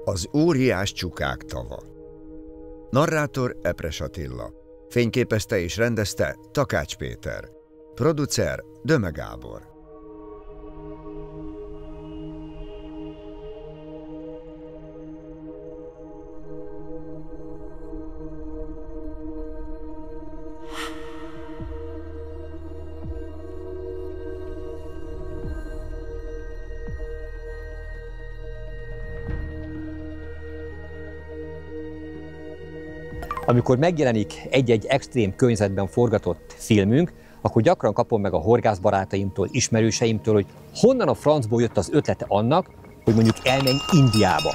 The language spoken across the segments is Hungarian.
Az óriás csukák tava. Narrátor Epres Attila. Fényképezte és rendezte Takács Péter. Producer Döme Gábor. Amikor megjelenik egy-egy extrém környezetben forgatott filmünk, akkor gyakran kapom meg a horgászbarátaimtól, ismerőseimtől, hogy honnan a francból jött az ötlete annak, hogy mondjuk elmenj Indiába.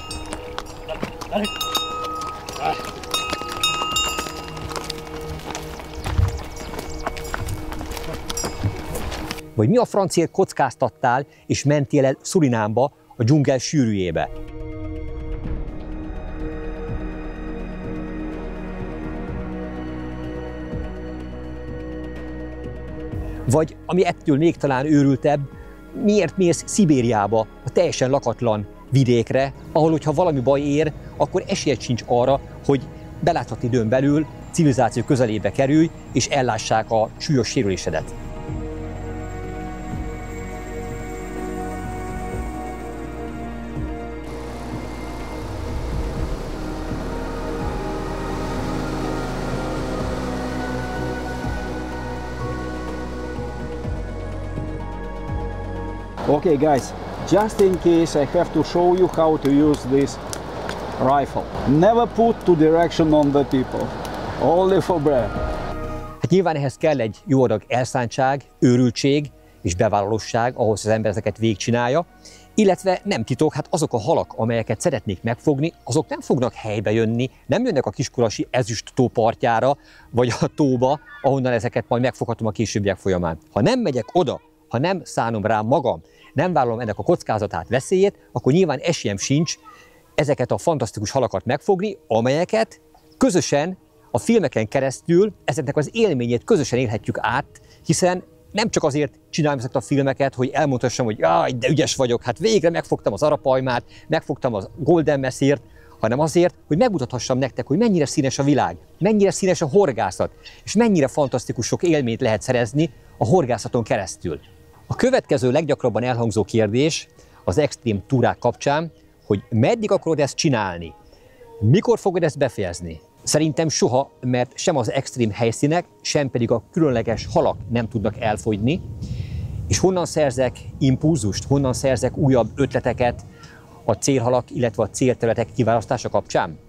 Vagy mi a francért kockáztattál, és mentél el Szurinámba, a dzsungel sűrűjébe. Vagy, ami ettől még talán őrültebb, miért mész Szibériába, a teljesen lakatlan vidékre, ahol, hogyha valami baj ér, akkor esélyed sincs arra, hogy belátható időn belül civilizáció közelébe kerülj, és ellássák a súlyos sérülésedet. Okay guys, just in case I have to show you how to use this rifle. Never put two direction on the people, only for breath. Hát nyilván ehhez kell egy jó adag elszántság, őrültség és bevállalósság, ahhoz az ember ezeket végigcsinálja, illetve nem titok, hát azok a halak, amelyeket szeretnék megfogni, azok nem fognak helybe jönni, nem jönnek a Kiskolasi Ezüst tó partjára, vagy a tóba, ahonnan ezeket majd megfoghatom a későbbiek folyamán. Ha nem megyek oda, ha nem szánom rá magam, nem vállalom ennek a kockázatát, veszélyét, akkor nyilván esélyem sincs ezeket a fantasztikus halakat megfogni, amelyeket közösen a filmeken keresztül ezeknek az élményét közösen élhetjük át, hiszen nem csak azért csinálom ezeket a filmeket, hogy elmondhassam, hogy jaj, de ügyes vagyok, hát végre megfogtam az arapajmát, megfogtam az golden messzirt, hanem azért, hogy megmutathassam nektek, hogy mennyire színes a világ, mennyire színes a horgászat, és mennyire fantasztikus sok élményt lehet szerezni a horgászaton keresztül. A következő leggyakrabban elhangzó kérdés az extrém túrák kapcsán, hogy meddig akarod ezt csinálni? Mikor fogod ezt befejezni? Szerintem soha, mert sem az extrém helyszínek, sem pedig a különleges halak nem tudnak elfogyni. És honnan szerzek impulzust, honnan szerzek újabb ötleteket a célhalak, illetve a célterületek kiválasztása kapcsán?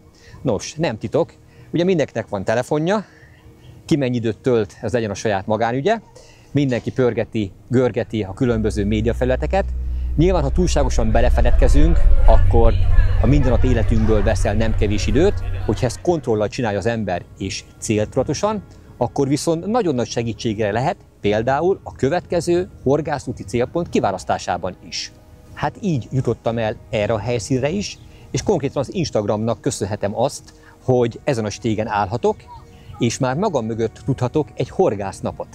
Nos, nem titok, ugye mindenkinek van telefonja, ki mennyi időt tölt, ez legyen a saját magánügye, mindenki pörgeti, görgeti a különböző médiafelületeket. Nyilván, ha túlságosan belefedetkezünk, akkor a mindennapi életünkből veszel nem kevés időt, hogyha ezt kontrollal csinálja az ember és céltudatosan, akkor viszont nagyon nagy segítségre lehet például a következő horgászúti célpont kiválasztásában is. Hát így jutottam el erre a helyszínre is, és konkrétan az Instagramnak köszönhetem azt, hogy ezen a stégen állhatok, és már magam mögött tudhatok egy horgásznapot.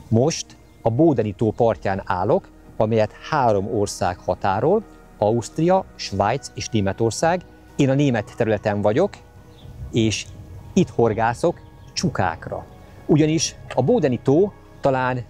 Most a Bódeni-tó partján állok, amelyet 3 ország határol, Ausztria, Svájc és Németország. Én a német területen vagyok, és itt horgászok csukákra. Ugyanis a Bódeni-tó talán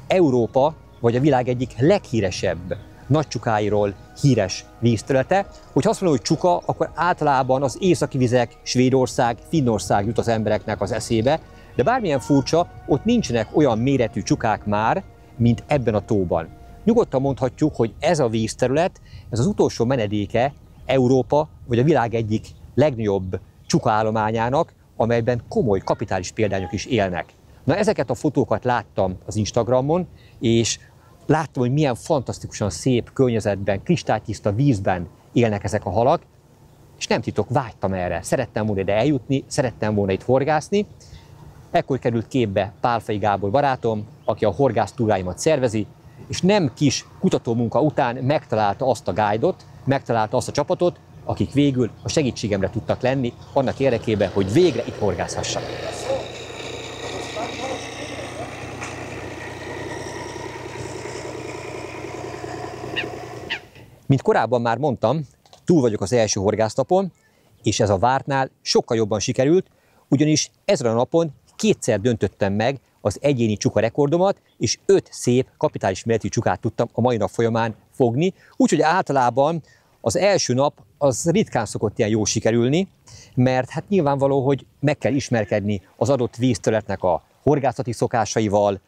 Európa vagy a világ egyik leghíresebb nagy csukáiról híres vízterülete. Hogyha azt mondom, hogy csuka, akkor általában az északi vizek, Svédország, Finnország jut az embereknek az eszébe, de bármilyen furcsa, ott nincsenek olyan méretű csukák már, mint ebben a tóban. Nyugodtan mondhatjuk, hogy ez a vízterület, ez az utolsó menedéke Európa vagy a világ egyik legnagyobb csukaállományának, amelyben komoly kapitális példányok is élnek. Na, ezeket a fotókat láttam az Instagramon, és láttam, hogy milyen fantasztikusan szép környezetben, kristálytiszta vízben élnek ezek a halak, és nem titok, vágytam erre. Szerettem volna ide eljutni, szerettem volna itt horgászni. Ekkor került képbe Pálfai Gábor barátom, aki a horgásztúráimat szervezi, és nem kis kutatómunka után megtalálta azt a guide-ot, megtalálta azt a csapatot, akik végül a segítségemre tudtak lenni, annak érdekében, hogy végre itt horgászhassak. Mint korábban már mondtam, túl vagyok az első horgásznapon, és ez a vártnál sokkal jobban sikerült, ugyanis ezen a napon kétszer döntöttem meg az egyéni csuka rekordomat, és 5 szép kapitális méretű csukát tudtam a mai nap folyamán fogni, úgyhogy általában az első nap az ritkán szokott ilyen jól sikerülni, mert hát nyilvánvaló, hogy meg kell ismerkedni az adott vízterületnek a horgászati szokásaival,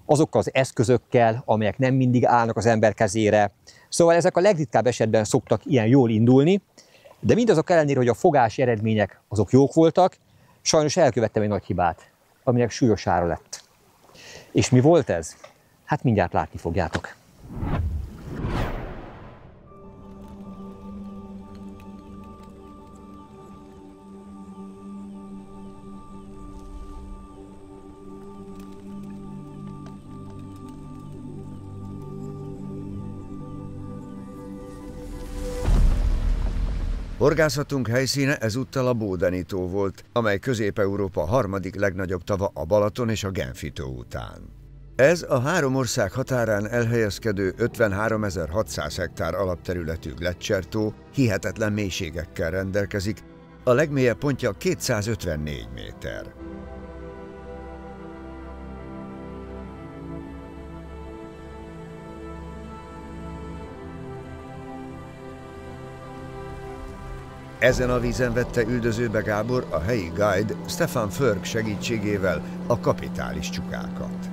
azokkal az eszközökkel, amelyek nem mindig állnak az ember kezére. Szóval ezek a legritkább esetben szoktak ilyen jól indulni, de mindazok ellenére, hogy a fogási eredmények azok jók voltak, sajnos elkövettem egy nagy hibát, aminek súlyos ára lett. És mi volt ez? Hát mindjárt látni fogjátok. Horgászatunk helyszíne ezúttal a Bódeni-tó volt, amely Közép-Európa harmadik legnagyobb tava a Balaton és a Genfi-tó után. Ez a 3 ország határán elhelyezkedő 53.600 hektár alapterületű Gletscher-tó hihetetlen mélységekkel rendelkezik, a legmélyebb pontja 254 méter. Ezen a vízen vette üldözőbe Gábor a helyi guide Stefan Förk segítségével a kapitális csukákat.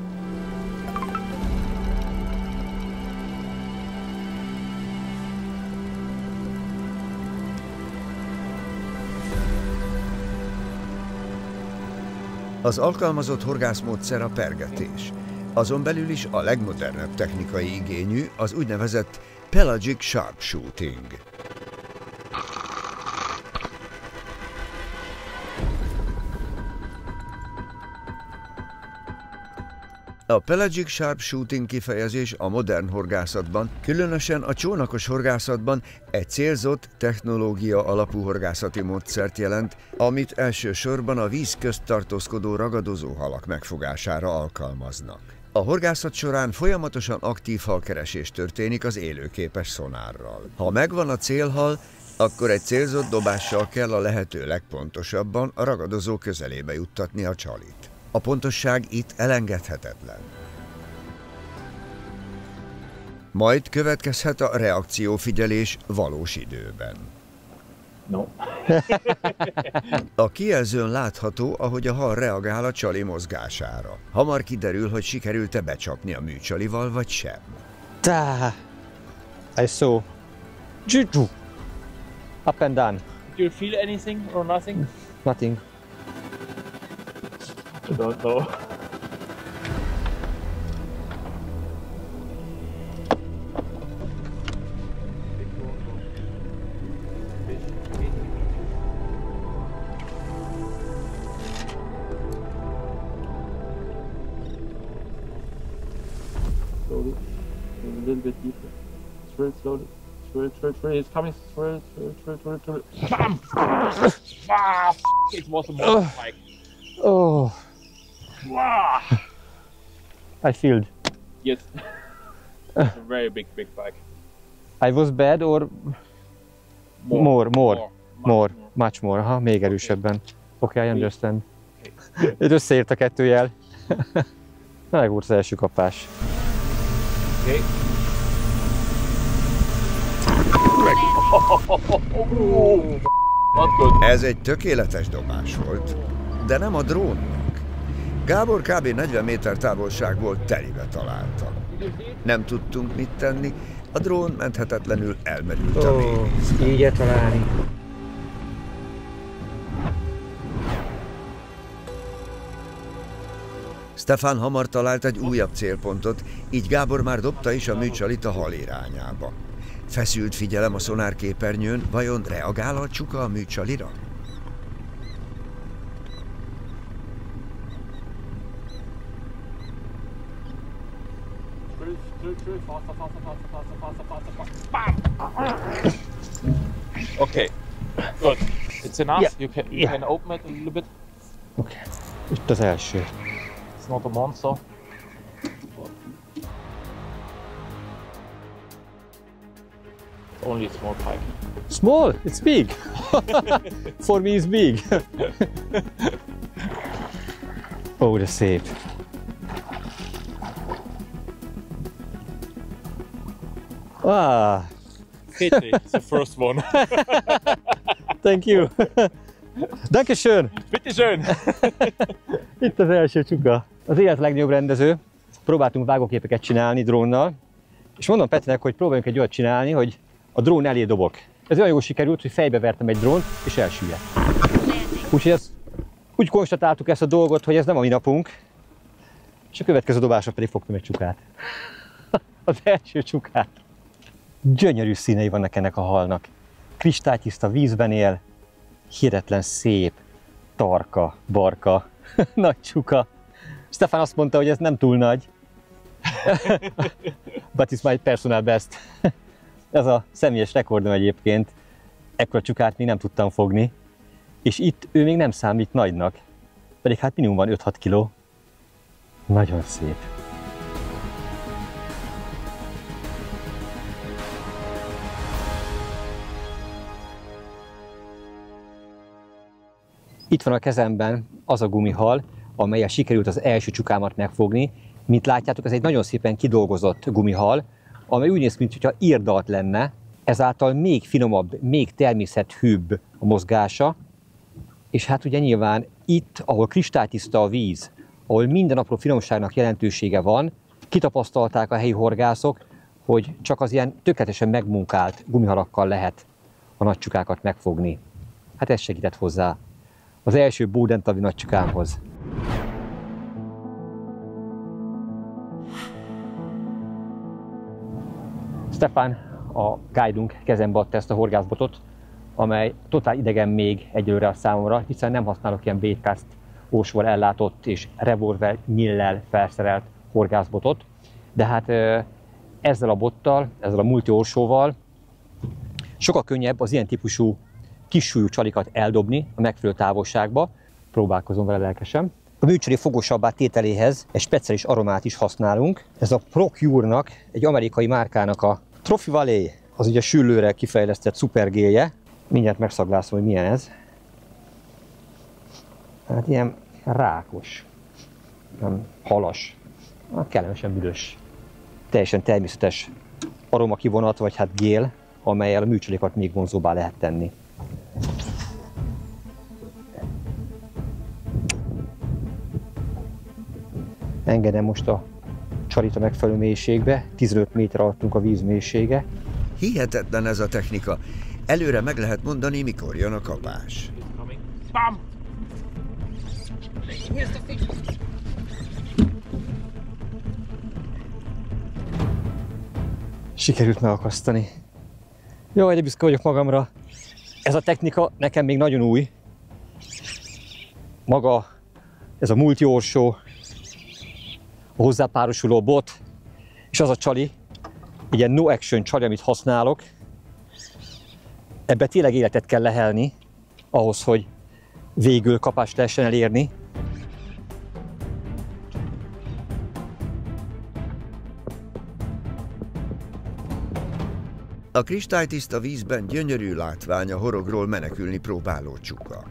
Az alkalmazott horgászmódszer a pergetés. Azon belül is a legmodernebb technikai igényű, az úgynevezett pelagic sharpshooting. A pelagic sharpshooting kifejezés a modern horgászatban, különösen a csónakos horgászatban egy célzott, technológia alapú horgászati módszert jelent, amit elsősorban a víz közt tartózkodó ragadozó halak megfogására alkalmaznak. A horgászat során folyamatosan aktív halkeresés történik az élőképes szonárral. Ha megvan a célhal, akkor egy célzott dobással kell a lehető legpontosabban a ragadozó közelébe juttatni a csalit. A pontosság itt elengedhetetlen. Majd következhet a reakciófigyelés valós időben. No. A kijelzőn látható, ahogy a hal reagál a csali mozgására. Hamar kiderül, hogy sikerült-e becsapni a műcsalival, vagy sem. I saw. Juju. Up and down. Do you feel anything or nothing? Nothing. I don't know. Slowly, a little bit deeper. Thrill slowly. Thrill. It's coming. Thrill. Bam! Ah, it was a mountain bike. Oh, Wow! I feel. Yes. It's a very big bike. I was bad or much more. Aha, még erősebben. Okay, I understand. Itt összeért a 2 jel. Megúrt az első kapás. Okay. Not good. Ez egy tökéletes dobás volt, de nem a drónnak. Gábor kb. 40 méter távolságból telibe találta. Nem tudtunk mit tenni, a drón menthetetlenül elmerült a mélyvízbe. Így találni. Stefan hamar talált egy újabb célpontot, így Gábor már dobta is a műcsalit a hal irányába. Feszült figyelem a szonárképernyőn, vajon reagál a csuka a műcsalira? Okay, good. It's enough. You can open it a little bit. Okay. Itt az első. It's not a monster. only a small pike. Small? It's big. For me it's big. Ó, de szép. Ah, Pity, it's the first one. thank you. Dankeschön. Bitteschön. Itt az első csuka. Az élet legnagyobb rendező. Próbáltunk vágóképeket csinálni drónnal, és mondom Petinek, hogy próbáljunk egy olyat csinálni, hogy a drón elé dobok. Ez olyan jól sikerült, hogy fejbe vertem egy drónt, és elsüllyedt. Úgyhogy úgy konstatáltuk ezt a dolgot, hogy ez nem a mi napunk, és a következő dobásra pedig fogtam egy csukát. Az első csukát. Gyönyörű színei vannak ennek a halnak. Kristálytiszta vízben él, hihetetlen szép, tarka, barka, nagy csuka. Stefan azt mondta, hogy ez nem túl nagy. But it's my personal best. Ez a személyes rekordom egyébként. Ekkora csukát még nem tudtam fogni. És itt ő még nem számít nagynak. Pedig hát minimum van 5-6 kiló. Nagyon szép. Itt van a kezemben az a gumihal, amellyel sikerült az első csukámat megfogni. Mint látjátok, ez egy nagyon szépen kidolgozott gumihal, amely úgy néz ki, mintha irdalt lenne, ezáltal még finomabb, még természethűbb a mozgása. És hát ugye nyilván itt, ahol kristálytiszta a víz, ahol minden apró finomságnak jelentősége van, kitapasztalták a helyi horgászok, hogy csak az ilyen tökéletesen megmunkált gumihalakkal lehet a nagy csukákat megfogni. Hát ez segített hozzá az első bódentavi nagy csukámhoz. Stefan, a guide-unk kezembe adta ezt a horgászbotot, amely totál idegen még egyelőre a számomra, hiszen nem használok ilyen baitcast ósval ellátott és revolver nyíllel felszerelt horgászbotot. De hát ezzel a bottal, ezzel a multi orsóval sokkal könnyebb az ilyen típusú kissúlyú csalikat eldobni a megfelelő távolságba. Próbálkozom vele lelkesen. A műcsali fogósabbá tételéhez egy speciális aromát is használunk. Ez a Procure-nak, egy amerikai márkának a Trophy Valley, az ugye a süllőre kifejlesztett szupergélje. Mindjárt megszaglászom, hogy milyen ez. Hát ilyen rákos, nem halas, kellemesen büdös. Teljesen természetes aromakivonat, vagy hát gél, amellyel a műcsalikat még vonzóbbá lehet tenni. Engedem most a csalit a megfelelő mélységbe, 15 méter alattunk a víz mélysége. Hihetetlen ez a technika. Előre meg lehet mondani, mikor jön a kapás. Bam! Sikerült megakasztani. Jó, egyre büszke vagyok magamra. Ez a technika nekem még nagyon új. Maga ez a multi orsó, a hozzápárosuló bot, és az a csali, egy ilyen no action csali, amit használok. Ebbe tényleg életet kell lehelni, ahhoz, hogy végül kapást lehessen elérni. A kristálytiszta vízben gyönyörű látvány a horogról menekülni próbáló csuka.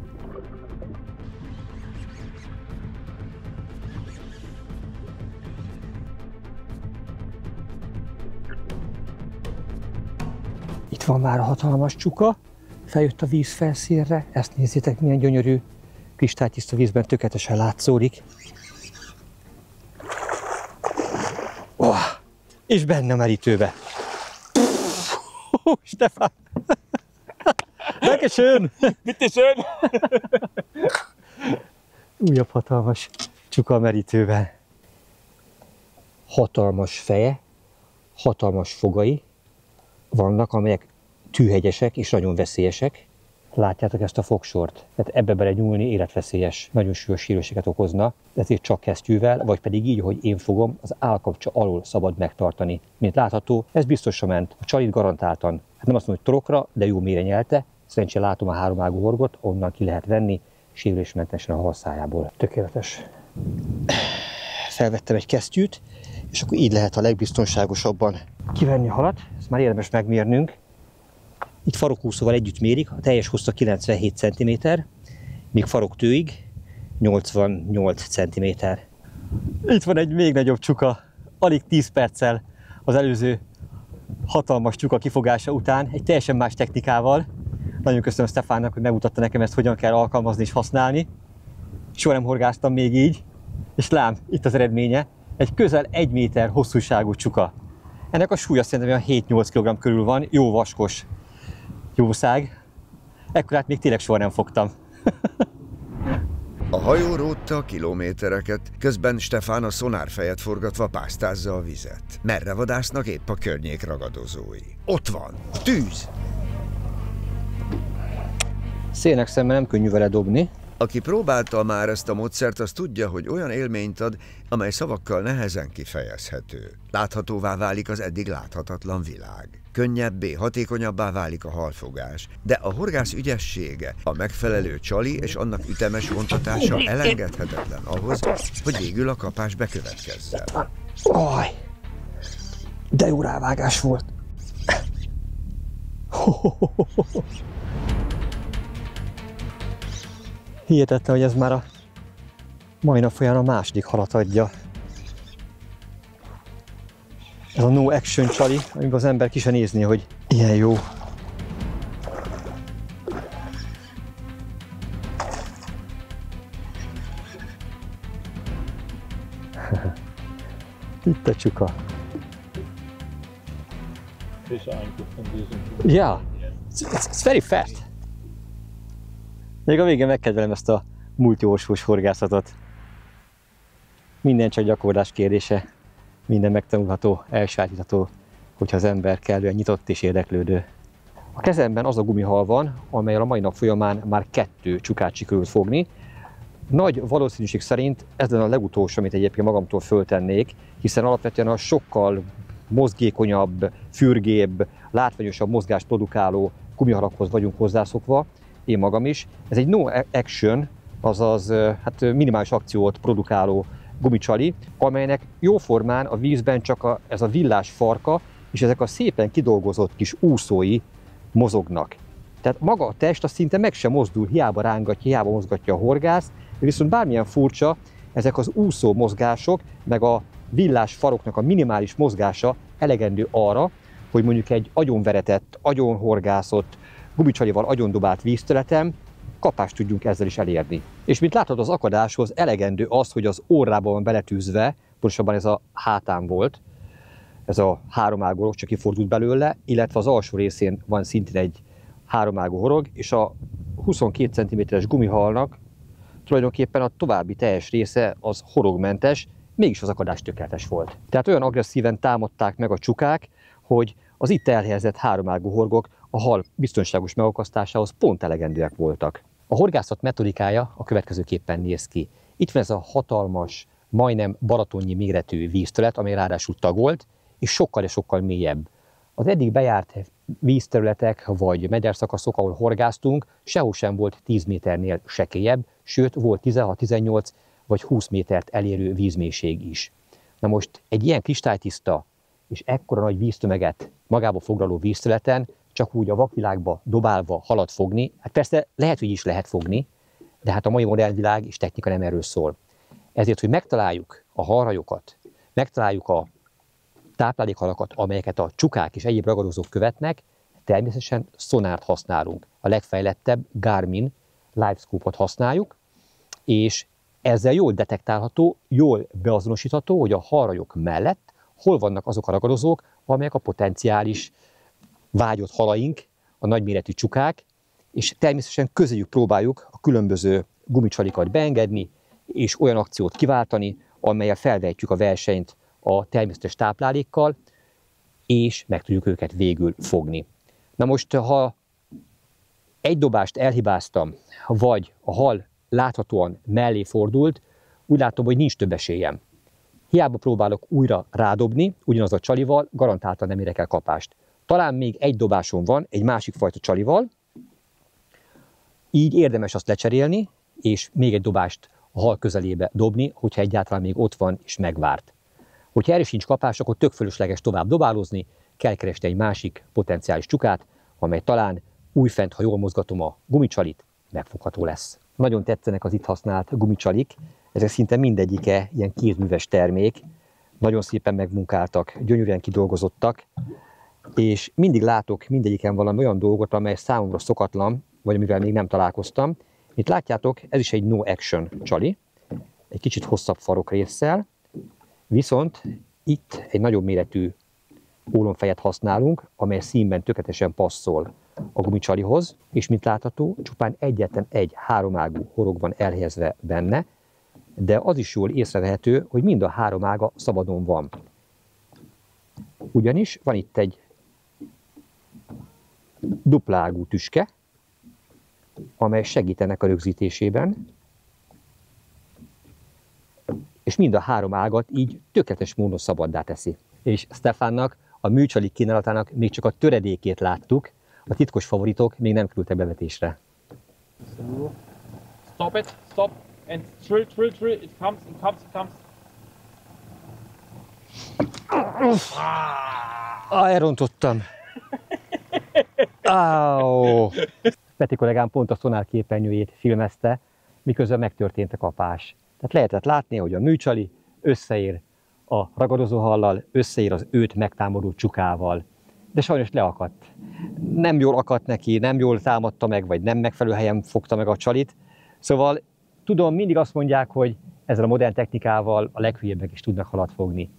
Itt van már a hatalmas csuka, feljött a víz felszínre, ezt nézzétek, milyen gyönyörű, kristálytiszta vízben tökéletesen látszódik. Oh, és benne a merítőbe. Stefan! Dankeschön! Bitteschön! Újabb hatalmas csuka a merítőben. Hatalmas feje, hatalmas fogai vannak, amelyek tűhegyesek és nagyon veszélyesek. Látjátok ezt a fogsort? Tehát ebbe bele nyúlni életveszélyes, nagyon súlyos sérüléseket okozna, ezért csak kesztyűvel, vagy pedig így, ahogy én fogom, az állkapcsa alól szabad megtartani. Mint látható, ez biztosra ment. A csalit garantáltan, hát nem azt mondom, hogy torokra, de jó mélyre nyelte. Szerencsére látom a háromágú horgot, onnan ki lehet venni, sérülésmentesen a halszájából. Tökéletes. Felvettem egy kesztyűt, és akkor így lehet a legbiztonságosabban kivenni a halat. Ezt már érdemes megmérnünk. Itt farokúszóval együtt mérik, a teljes hossza 97 cm, míg faroktőig 88 cm. Itt van egy még nagyobb csuka, alig 10 perccel az előző hatalmas csuka kifogása után, egy teljesen más technikával. Nagyon köszönöm Stefánnak, hogy megmutatta nekem ezt, hogyan kell alkalmazni és használni. Soha nem horgáztam még így, és lám, itt az eredménye, egy közel 1 méter hosszúságú csuka. Ennek a súlya szerintem olyan 7-8 kg körül van, jó vaskos jószág. Ekkorát még tényleg soha nem fogtam. A hajó rótta a kilométereket, közben Stefán a szonárfejet forgatva pásztázza a vizet. Merre vadásznak épp a környék ragadozói. Ott van, a tűz! Szélnek szemben nem könnyű vele dobni. Aki próbálta már ezt a módszert, az tudja, hogy olyan élményt ad, amely szavakkal nehezen kifejezhető. Láthatóvá válik az eddig láthatatlan világ. Könnyebbé, hatékonyabbá válik a halfogás, de a horgász ügyessége, a megfelelő csali és annak ütemes vontatása elengedhetetlen ahhoz, hogy végül a kapás bekövetkezzen. Aj, de jó rávágás volt. Hihetetlen, hogy ez már a mai nap folyamán a második halat adja. Ez a no action csali, amiben az ember ki se nézné, hogy ilyen jó. Itt a csuka. Yeah, it's very fat. Még a végén megkedvelem ezt a multiorsós horgászatot. Minden csak gyakorlás kérdése, minden megtanulható, elsajátítható, hogyha az ember kellően nyitott és érdeklődő. A kezemben az a gumihal van, amellyel a mai nap folyamán már 2 csukát sikerült fogni. Nagy valószínűség szerint ez lenne a legutolsó, amit egyébként magamtól föltennék, hiszen alapvetően a sokkal mozgékonyabb, fürgébb, látványosabb mozgást produkáló gumihalakhoz vagyunk hozzászokva, én magam is. Ez egy no action, azaz hát minimális akciót produkáló gumicsali, amelynek jóformán a vízben csak ez a villás farka és ezek a szépen kidolgozott kis úszói mozognak. Tehát maga a test az szinte meg sem mozdul, hiába rángatja, hiába mozgatja a horgász, viszont bármilyen furcsa, ezek az úszó mozgások, meg a villás faroknak a minimális mozgása elegendő arra, hogy mondjuk egy agyonveretett, agyonhorgászott, gumicsalival agyondobált vízterületen kapást tudjunk ezzel is elérni. És mint látod, az akadáshoz elegendő az, hogy az orrában van beletűzve, pontosabban ez a hátán volt, ez a háromágú horog csak kifordult belőle, illetve az alsó részén van szintén egy háromágú horog, és a 22 cm-es gumihalnak tulajdonképpen a további teljes része az horogmentes, mégis az akadás tökéletes volt. Tehát olyan agresszíven támadták meg a csukák, hogy az itt elhelyezett háromágú horgok a hal biztonságos megakasztásához pont elegendőek voltak. A horgászat metodikája a következőképpen néz ki. Itt van ez a hatalmas, majdnem balatonnyi méretű vízterület, amely ráadásul tagolt, és sokkal mélyebb. Az eddig bejárt vízterületek vagy mederszakaszok, ahol horgáztunk, sehol sem volt 10 méternél sekélyebb, sőt volt 16-18 vagy 20 métert elérő vízmélység is. Na most egy ilyen kristálytiszta és ekkora nagy víztömeget magába foglaló vízterületen csak úgy a vakvilágba dobálva halat fogni, hát persze lehet, hogy is lehet fogni, de hát a mai modern világ és technika nem erről szól. Ezért, hogy megtaláljuk a halrajokat, megtaláljuk a táplálékhalakat, amelyeket a csukák és egyéb ragadozók követnek, természetesen szonárt használunk. A legfejlettebb Garmin LiveScope-ot használjuk, és ezzel jól detektálható, jól beazonosítható, hogy a halrajok mellett hol vannak azok a ragadozók, amelyek a potenciális vágyott halaink, a nagyméretű csukák, és természetesen közéjük próbáljuk a különböző gumicsalikat beengedni, és olyan akciót kiváltani, amellyel felvejtjük a versenyt a természetes táplálékkal, és meg tudjuk őket végül fogni. Na most, ha egy dobást elhibáztam, vagy a hal láthatóan mellé fordult, úgy látom, hogy nincs több esélyem. Hiába próbálok újra rádobni, ugyanaz a csalival, garantáltan nem érek el kapást. Talán még egy dobásom van, egy másik fajta csalival, így érdemes azt lecserélni, és még egy dobást a hal közelébe dobni, hogyha egyáltalán még ott van és megvárt. Hogyha erre sincs kapás, akkor tök fölösleges tovább dobálózni, kell keresni egy másik potenciális csukát, amely talán újfent, ha jól mozgatom a gumicsalit, megfogható lesz. Nagyon tetszenek az itt használt gumicsalik, ezek szinte mindegyike ilyen kézműves termék, nagyon szépen megmunkáltak, gyönyörűen kidolgozottak, és mindig látok mindegyiken valami olyan dolgot, amely számomra szokatlan, vagy amivel még nem találkoztam. Itt látjátok, ez is egy no action csali, egy kicsit hosszabb farokrésszel, viszont itt egy nagyobb méretű ólomfejet használunk, amely színben tökéletesen passzol a gumicsalihoz, és mint látható, csupán egyetlen egy háromágú horog van elhelyezve benne, de az is jól észrevehető, hogy mind a három ága szabadon van. Ugyanis van itt egy dupla ágú tüske, amely segít ennek a rögzítésében, és mind a három ágat így tökéletes módon szabaddá teszi. És Stefánnak, a műcsalik kínálatának még csak a töredékét láttuk, a titkos favoritok még nem kerültek bevetésre. Stop it, stop, and drill, drill, drill, it comes, it comes, it comes. Elrontottam. Peti kollégám pont a szonár képernyőjét filmezte, miközben megtörtént a kapás. Tehát lehetett látni, hogy a műcsali összeér a ragadozóhallal, összeér az őt megtámadó csukával. De sajnos leakadt. Nem jól akadt neki, nem jól támadta meg, vagy nem megfelelő helyen fogta meg a csalit. Szóval tudom, mindig azt mondják, hogy ezzel a modern technikával a leghülyébbek is tudnak halat fogni.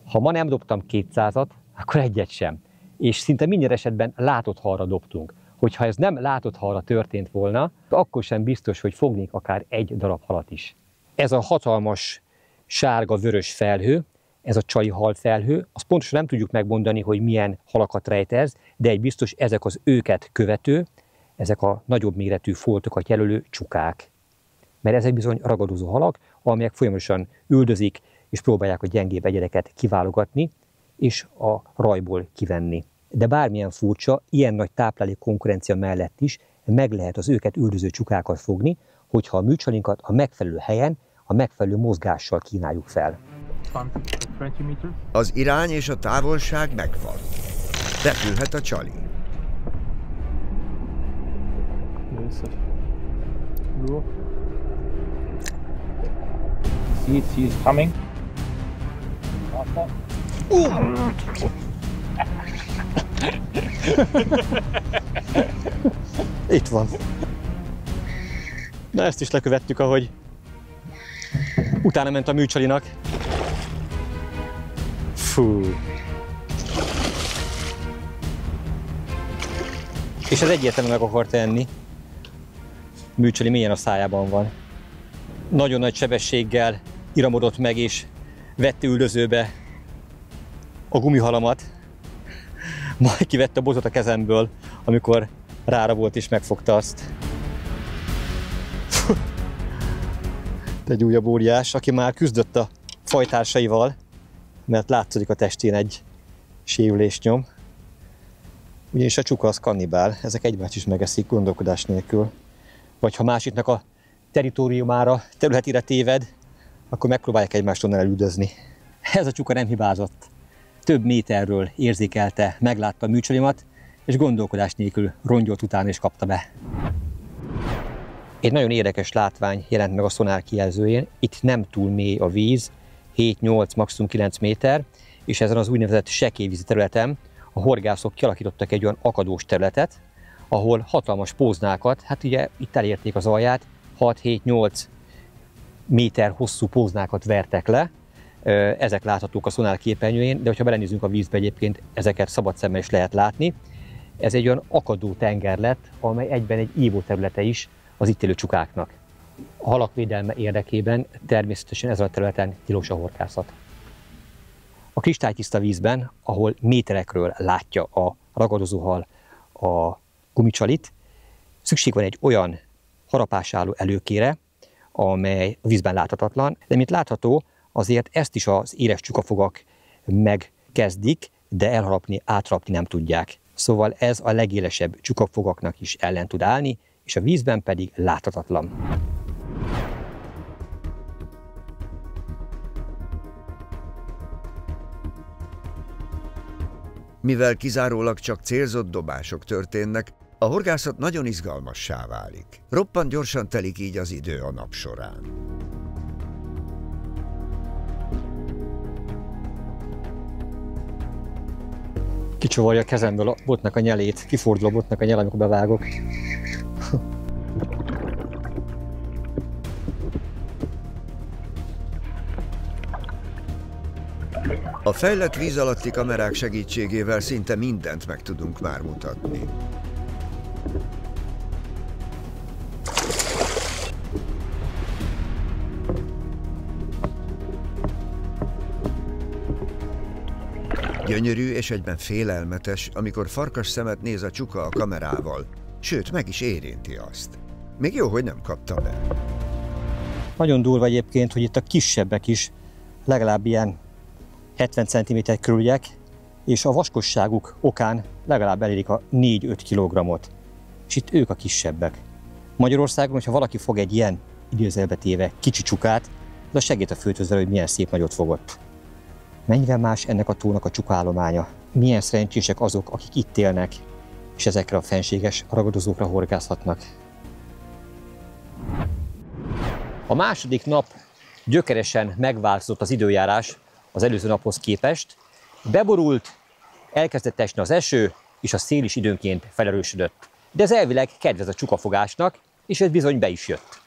Ha ma nem dobtam 200-at, akkor egyet sem. És szinte minden esetben látott halra dobtunk. Hogyha ez nem látott halra történt volna, akkor sem biztos, hogy fognék akár egy darab halat is. Ez a hatalmas sárga-vörös felhő, ez a csali halfelhő, azt pontosan nem tudjuk megmondani, hogy milyen halakat rejtez, de egy biztos, ezek az őket követő, ezek a nagyobb méretű foltokat jelölő csukák. Mert ezek bizony ragadozó halak, amelyek folyamatosan üldözik, és próbálják a gyengébb egyedeket kiválogatni, és a rajból kivenni. De bármilyen furcsa, ilyen nagy táplálék konkurencia mellett is meg lehet az őket üldöző csukákat fogni, hogyha a műcsalinkat a megfelelő helyen, a megfelelő mozgással kínáljuk fel. Az irány és a távolság megvan. Repülhet a csali. He's coming. Itt van. Na ezt is lekövettük, ahogy utána ment a műcsalinak. Fú. És ez egyértelműen meg akart enni. Műcsali mélyen a szájában van. Nagyon nagy sebességgel iramodott meg és vette üldözőbe a gumihalamat. Majd kivette a bozot a kezemből, amikor rára volt és megfogta azt. Egy újabb óriás, aki már küzdött a fajtársaival, mert látszik a testén egy sérülésnyom. Ugyanis a csuka az kannibál, ezek egymást is megeszik gondolkodás nélkül. Vagy ha másiknak a territóriumára, területére téved, akkor megpróbálják egymást onnan elüldözni. Ez a csuka nem hibázott. Több méterről érzékelte, meglátta a műcsalimat, és gondolkodás nélkül rongyolt utána és kapta be. Egy nagyon érdekes látvány jelent meg a szonár kijelzőjén. Itt nem túl mély a víz, 7-8, maximum 9 méter, és ezen az úgynevezett sekélyvízi területen a horgászok kialakítottak egy olyan akadós területet, ahol hatalmas póznákat, hát ugye itt elérték az alját, 6-7-8 méter hosszú póznákat vertek le. Ezek láthatók a szonár képernyőjén, de ha belenézünk a vízbe egyébként, ezeket szabad szemmel is lehet látni. Ez egy olyan akadó tenger lett, amely egyben egy ívóterülete is az itt élő csukáknak. A halak védelme érdekében természetesen ezen a területen tilos a horgászat. A kristálytiszta vízben, ahol méterekről látja a ragadozóhal a gumicsalit, szükség van egy olyan harapásálló előkére, amely a vízben láthatatlan, de mint látható, azért ezt is az éres csukafogak megkezdik, de elharapni, átharapni nem tudják. Szóval ez a legélesebb csukafogaknak is ellen tud állni, és a vízben pedig láthatatlan. Mivel kizárólag csak célzott dobások történnek, a horgászat nagyon izgalmassá válik. Roppant gyorsan telik így az idő a nap során. Kicsavarja a kezemből a botnak a nyelét, kifordul a botnak a nyele, amikor bevágok. A fejlett víz alatti kamerák segítségével szinte mindent meg tudunk már mutatni. Gyönyörű és egyben félelmetes, amikor farkas szemet néz a csuka a kamerával, sőt, meg is érinti azt. Még jó, hogy nem kapta be. Nagyon durva egyébként, hogy itt a kisebbek is legalább ilyen 70 cm körüliek, és a vaskosságuk okán legalább elérik a 4-5 kg-ot. És itt ők a kisebbek. Magyarországon, hogyha valaki fog egy ilyen idézőjelbe téve kicsi csukát, az segít a főtözzel, hogy milyen szép nagyot fogott. Mennyivel más ennek a tónak a csukaállománya? Milyen szerencsések azok, akik itt élnek, és ezekre a fenséges ragadozókra horgászhatnak. A második nap gyökeresen megváltozott az időjárás az előző naphoz képest. Beborult, elkezdett esni az eső, és a szél is időnként felerősödött. De ez elvileg kedvez a csukafogásnak, és ez bizony be is jött.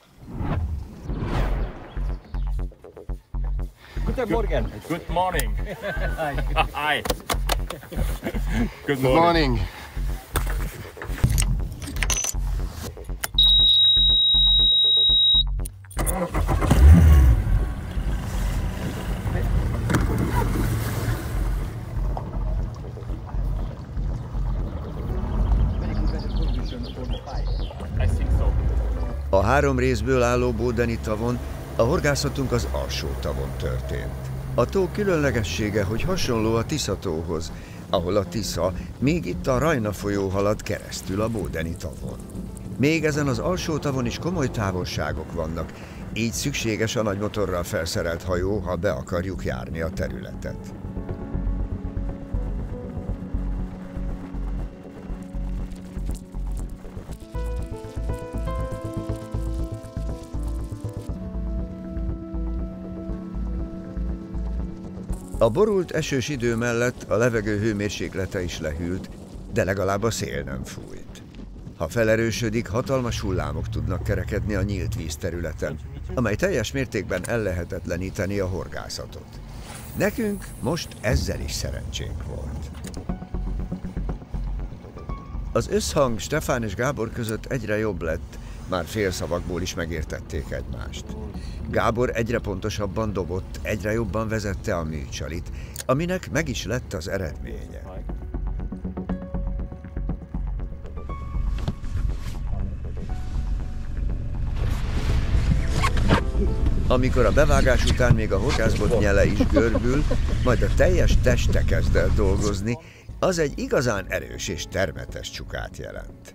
Guten Morgen. Good morning. Hi. Good morning. A 3 részből álló Bódeni tavon a horgászatunk az alsó tavon történt. A tó különlegessége, hogy hasonló a Tisza-tóhoz, ahol a Tisza még itt a Rajna folyó halad keresztül a Bódeni tavon. Még ezen az alsó tavon is komoly távolságok vannak, így szükséges a nagy motorral felszerelt hajó, ha be akarjuk járni a területet. A borult esős idő mellett a levegő hőmérséklete is lehűlt, de legalább a szél nem fújt. Ha felerősödik, hatalmas hullámok tudnak kerekedni a nyílt vízterületen, amely teljes mértékben ellehetetleníteni a horgászatot. Nekünk most ezzel is szerencsénk volt. Az összhang Stefán és Gábor között egyre jobb lett, már félszavakból is megértették egymást. Gábor egyre pontosabban dobott, egyre jobban vezette a műcsalit, aminek meg is lett az eredménye. Amikor a bevágás után még a horgászbot nyele is görbül, majd a teljes teste kezd el dolgozni, az egy igazán erős és termetes csukát jelent.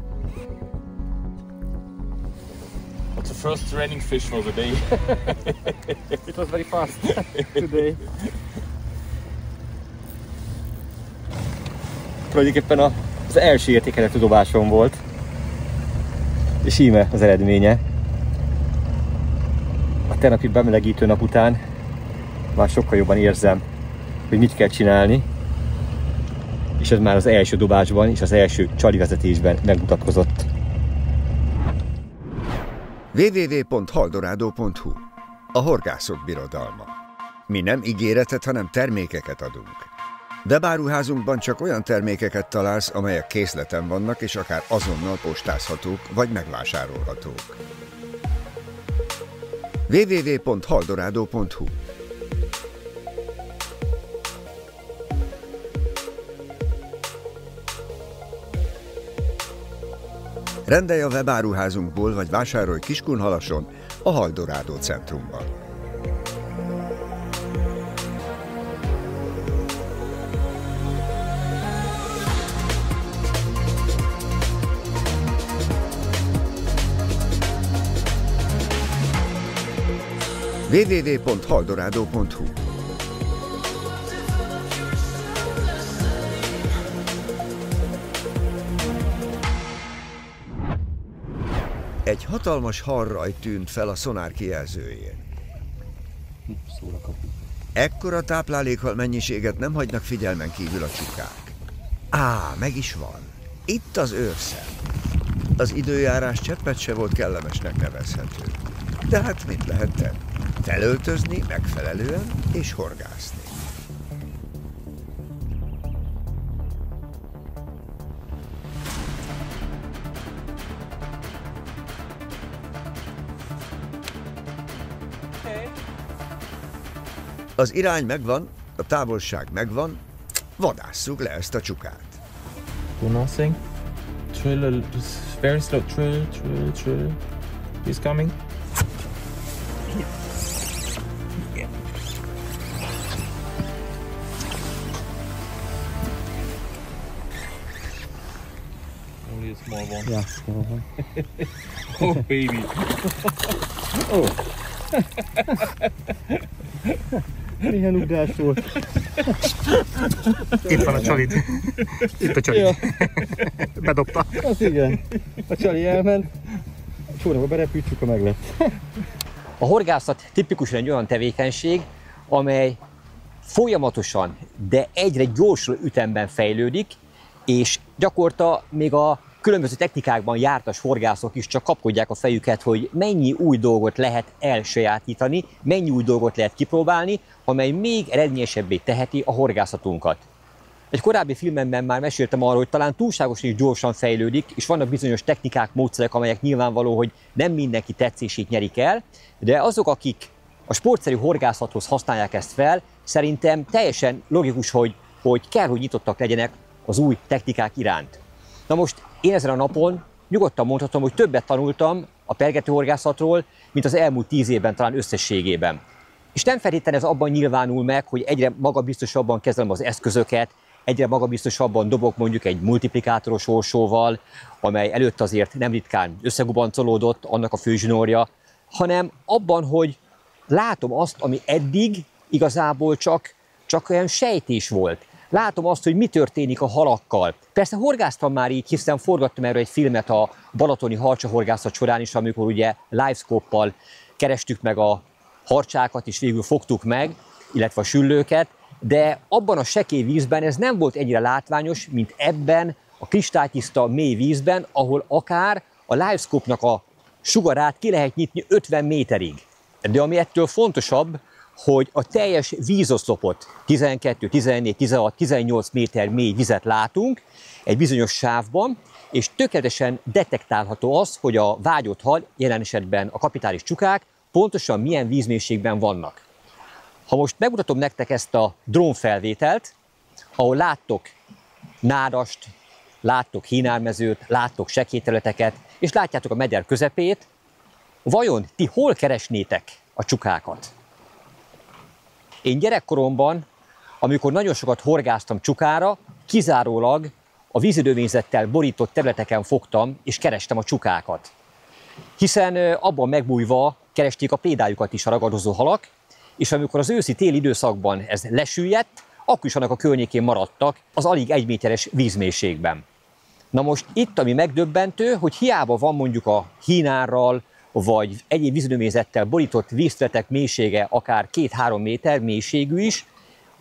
What's the first training fish for the day? It was very fast today. Tulajdonképpen az első értékelhető dobásom volt, és íme az eredménye. A tegnapi bemelegítő nap után már sokkal jobban érzem, hogy mit kell csinálni, és ez már az első dobásban és az első csalivezetésben megmutatkozott. www.haldorado.hu A horgászok birodalma. Mi nem ígéretet, hanem termékeket adunk. Webáruházunkban csak olyan termékeket találsz, amelyek készleten vannak, és akár azonnal postázhatók, vagy megvásárolhatók. www.haldorado.hu Rendelj a webáruházunkból, vagy vásárolj Kiskunhalason, a Haldorado centrumban. www.haldorado.hu Egy hatalmas harraj tűnt fel a szonár kijelzőjén. Ekkora táplálékhal mennyiséget nem hagynak figyelmen kívül a csukák. Meg is van. Itt az őrszem. Az időjárás cseppet se volt kellemesnek nevezhető. De hát mit lehet tenni? Felöltözni megfelelően és horgászni. Az irány megvan, a távolság megvan, vadásszuk le ezt a csukát. Do nothing. Trill, very slow. Trill, trill, trill. He's coming. Only a small one. Yeah, small one. Oh, baby. Oh. Milyen ugrás volt. Itt van a csalit. Itt a csalit. Ja. Bedobta. Az igen. A csali elment, a csónakba berepült, csuka meg lett. A horgászat tipikusan egy olyan tevékenység, amely folyamatosan, de egyre gyorsuló ütemben fejlődik, és gyakorta még a különböző technikákban jártas horgászok is csak kapkodják a fejüket, hogy mennyi új dolgot lehet elsajátítani, mennyi új dolgot lehet kipróbálni, amely még eredményesebbé teheti a horgászatunkat. Egy korábbi filmemben már meséltem arról, hogy talán túlságosan is gyorsan fejlődik, és vannak bizonyos technikák, módszerek, amelyek nyilvánvaló, hogy nem mindenki tetszését nyerik el, de azok, akik a sportszerű horgászathoz használják ezt fel, szerintem teljesen logikus, hogy kell, hogy nyitottak legyenek az új technikák iránt. Na most én ezen a napon nyugodtan mondhatom, hogy többet tanultam a pergetőhorgászatról, mint az elmúlt 10 évben talán összességében. És nem feltétlenül ez abban nyilvánul meg, hogy egyre magabiztosabban kezelem az eszközöket, egyre magabiztosabban dobok mondjuk egy multiplikátoros orsóval, amely előtt azért nem ritkán összegubancolódott annak a főzsinórja, hanem abban, hogy látom azt, ami eddig igazából csak olyan sejtés volt. Látom azt, hogy mi történik a halakkal. Persze horgáztam már így, hiszen forgattam erről egy filmet a balatoni harcsahorgászat során is, amikor ugye livescope-pal kerestük meg a harcsákat, és végül fogtuk meg, illetve a süllőket, de abban a sekély vízben ez nem volt ennyire látványos, mint ebben a kristálytiszta mély vízben, ahol akár a livescope-nak a sugarát ki lehet nyitni 50 méterig. De ami ettől fontosabb, hogy a teljes vízoszlopot, 12, 14, 16, 18 méter mély vizet látunk egy bizonyos sávban, és tökéletesen detektálható az, hogy a vágyott hal, jelen esetben a kapitális csukák, pontosan milyen vízmélységben vannak. Ha most megmutatom nektek ezt a drónfelvételt, ahol láttok nádast, láttok hínármezőt, láttok sekélyterületeket, és látjátok a meder közepét, vajon ti hol keresnétek a csukákat? Én gyerekkoromban, amikor nagyon sokat horgáztam csukára, kizárólag a vízidőményzettel borított területeken fogtam és kerestem a csukákat. Hiszen abban megbújva keresték a prédájukat is a ragadozó halak, és amikor az őszi-téli időszakban ez lesüllyedt, akkor is annak a környékén maradtak az alig 1 méteres vízmélységben. Na most itt, ami megdöbbentő, hogy hiába van mondjuk a hínárral, vagy egyéb vízidőményzettel borított vízterületek mélysége akár 2-3 méter mélységű is,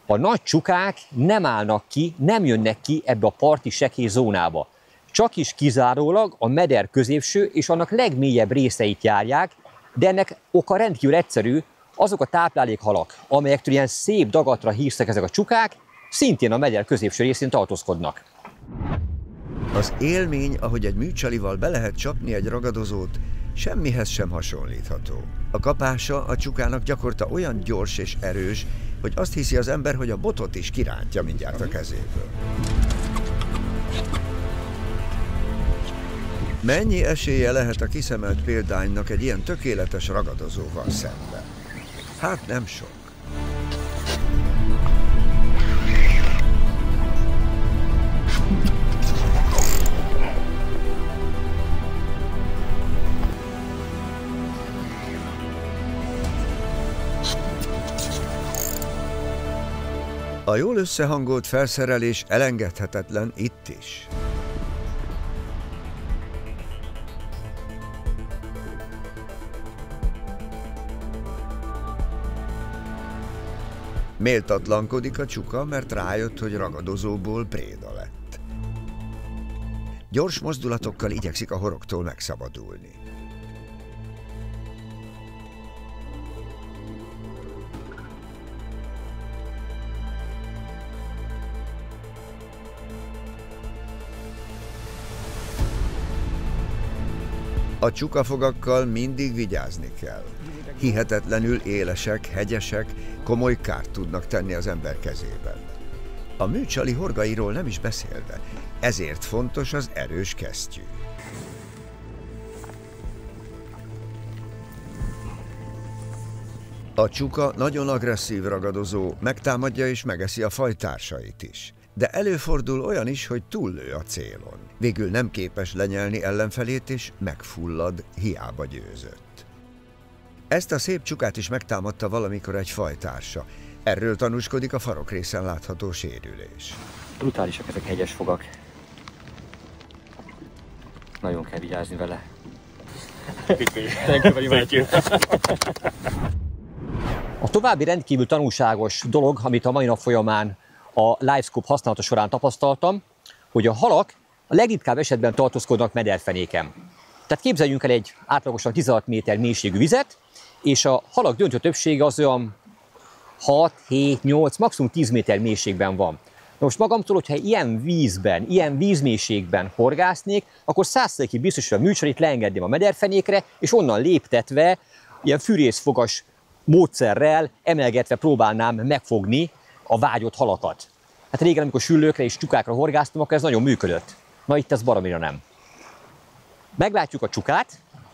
a nagy csukák nem állnak ki, nem jönnek ki ebbe a parti sekély zónába. Csak is kizárólag a meder középső és annak legmélyebb részeit járják, de ennek oka rendkívül egyszerű, azok a táplálékhalak, amelyektől ilyen szép dagatra híztak ezek a csukák, szintén a meder középső részén tartózkodnak. Az élmény, ahogy egy műcsalival be lehet csapni egy ragadozót, semmihez sem hasonlítható. A kapása a csukának gyakorta olyan gyors és erős, hogy azt hiszi az ember, hogy a botot is kirántja mindjárt a kezéből. Mennyi esélye lehet a kiszemelt példánynak egy ilyen tökéletes ragadozóval szemben? Hát nem sok. A jól összehangolt felszerelés elengedhetetlen itt is. Méltatlankodik a csuka, mert rájött, hogy ragadozóból préda lett. Gyors mozdulatokkal igyekszik a horogtól megszabadulni. A csukafogakkal mindig vigyázni kell. Hihetetlenül élesek, hegyesek, komoly kárt tudnak tenni az ember kezében. A műcsali horgairól nem is beszélve, ezért fontos az erős kesztyű. A csuka nagyon agresszív ragadozó, megtámadja és megeszi a fajtársait is. De előfordul olyan is, hogy túllő a célon. Végül nem képes lenyelni ellenfelét, és megfullad, hiába győzött. Ezt a szép csukát is megtámadta valamikor egy fajtársa. Erről tanúskodik a farokrészen látható sérülés. Brutálisak ezek hegyes fogak. Nagyon kell vigyázni vele. A további rendkívül tanulságos dolog, amit a mai nap folyamán a LiveScope használata során tapasztaltam, hogy a halak a legritkább esetben tartózkodnak mederfenéken. Tehát képzeljünk el egy átlagosan 16 méter mélységű vizet, és a halak döntő többsége az olyan 6, 7, 8, maximum 10 méter mélységben van. Most magamtól, hogyha ilyen vízben, ilyen vízmélységben horgásznék, akkor 100%-ig biztos, hogy a műcsalit leengedném a mederfenékre, és onnan léptetve, ilyen fűrészfogas módszerrel emelgetve próbálnám megfogni a vágyott halakat. Hát régen, amikor süllőkre és csukákra horgáztam, akkor ez nagyon működött. Na itt ez baromira nem. Meglátjuk a csukát,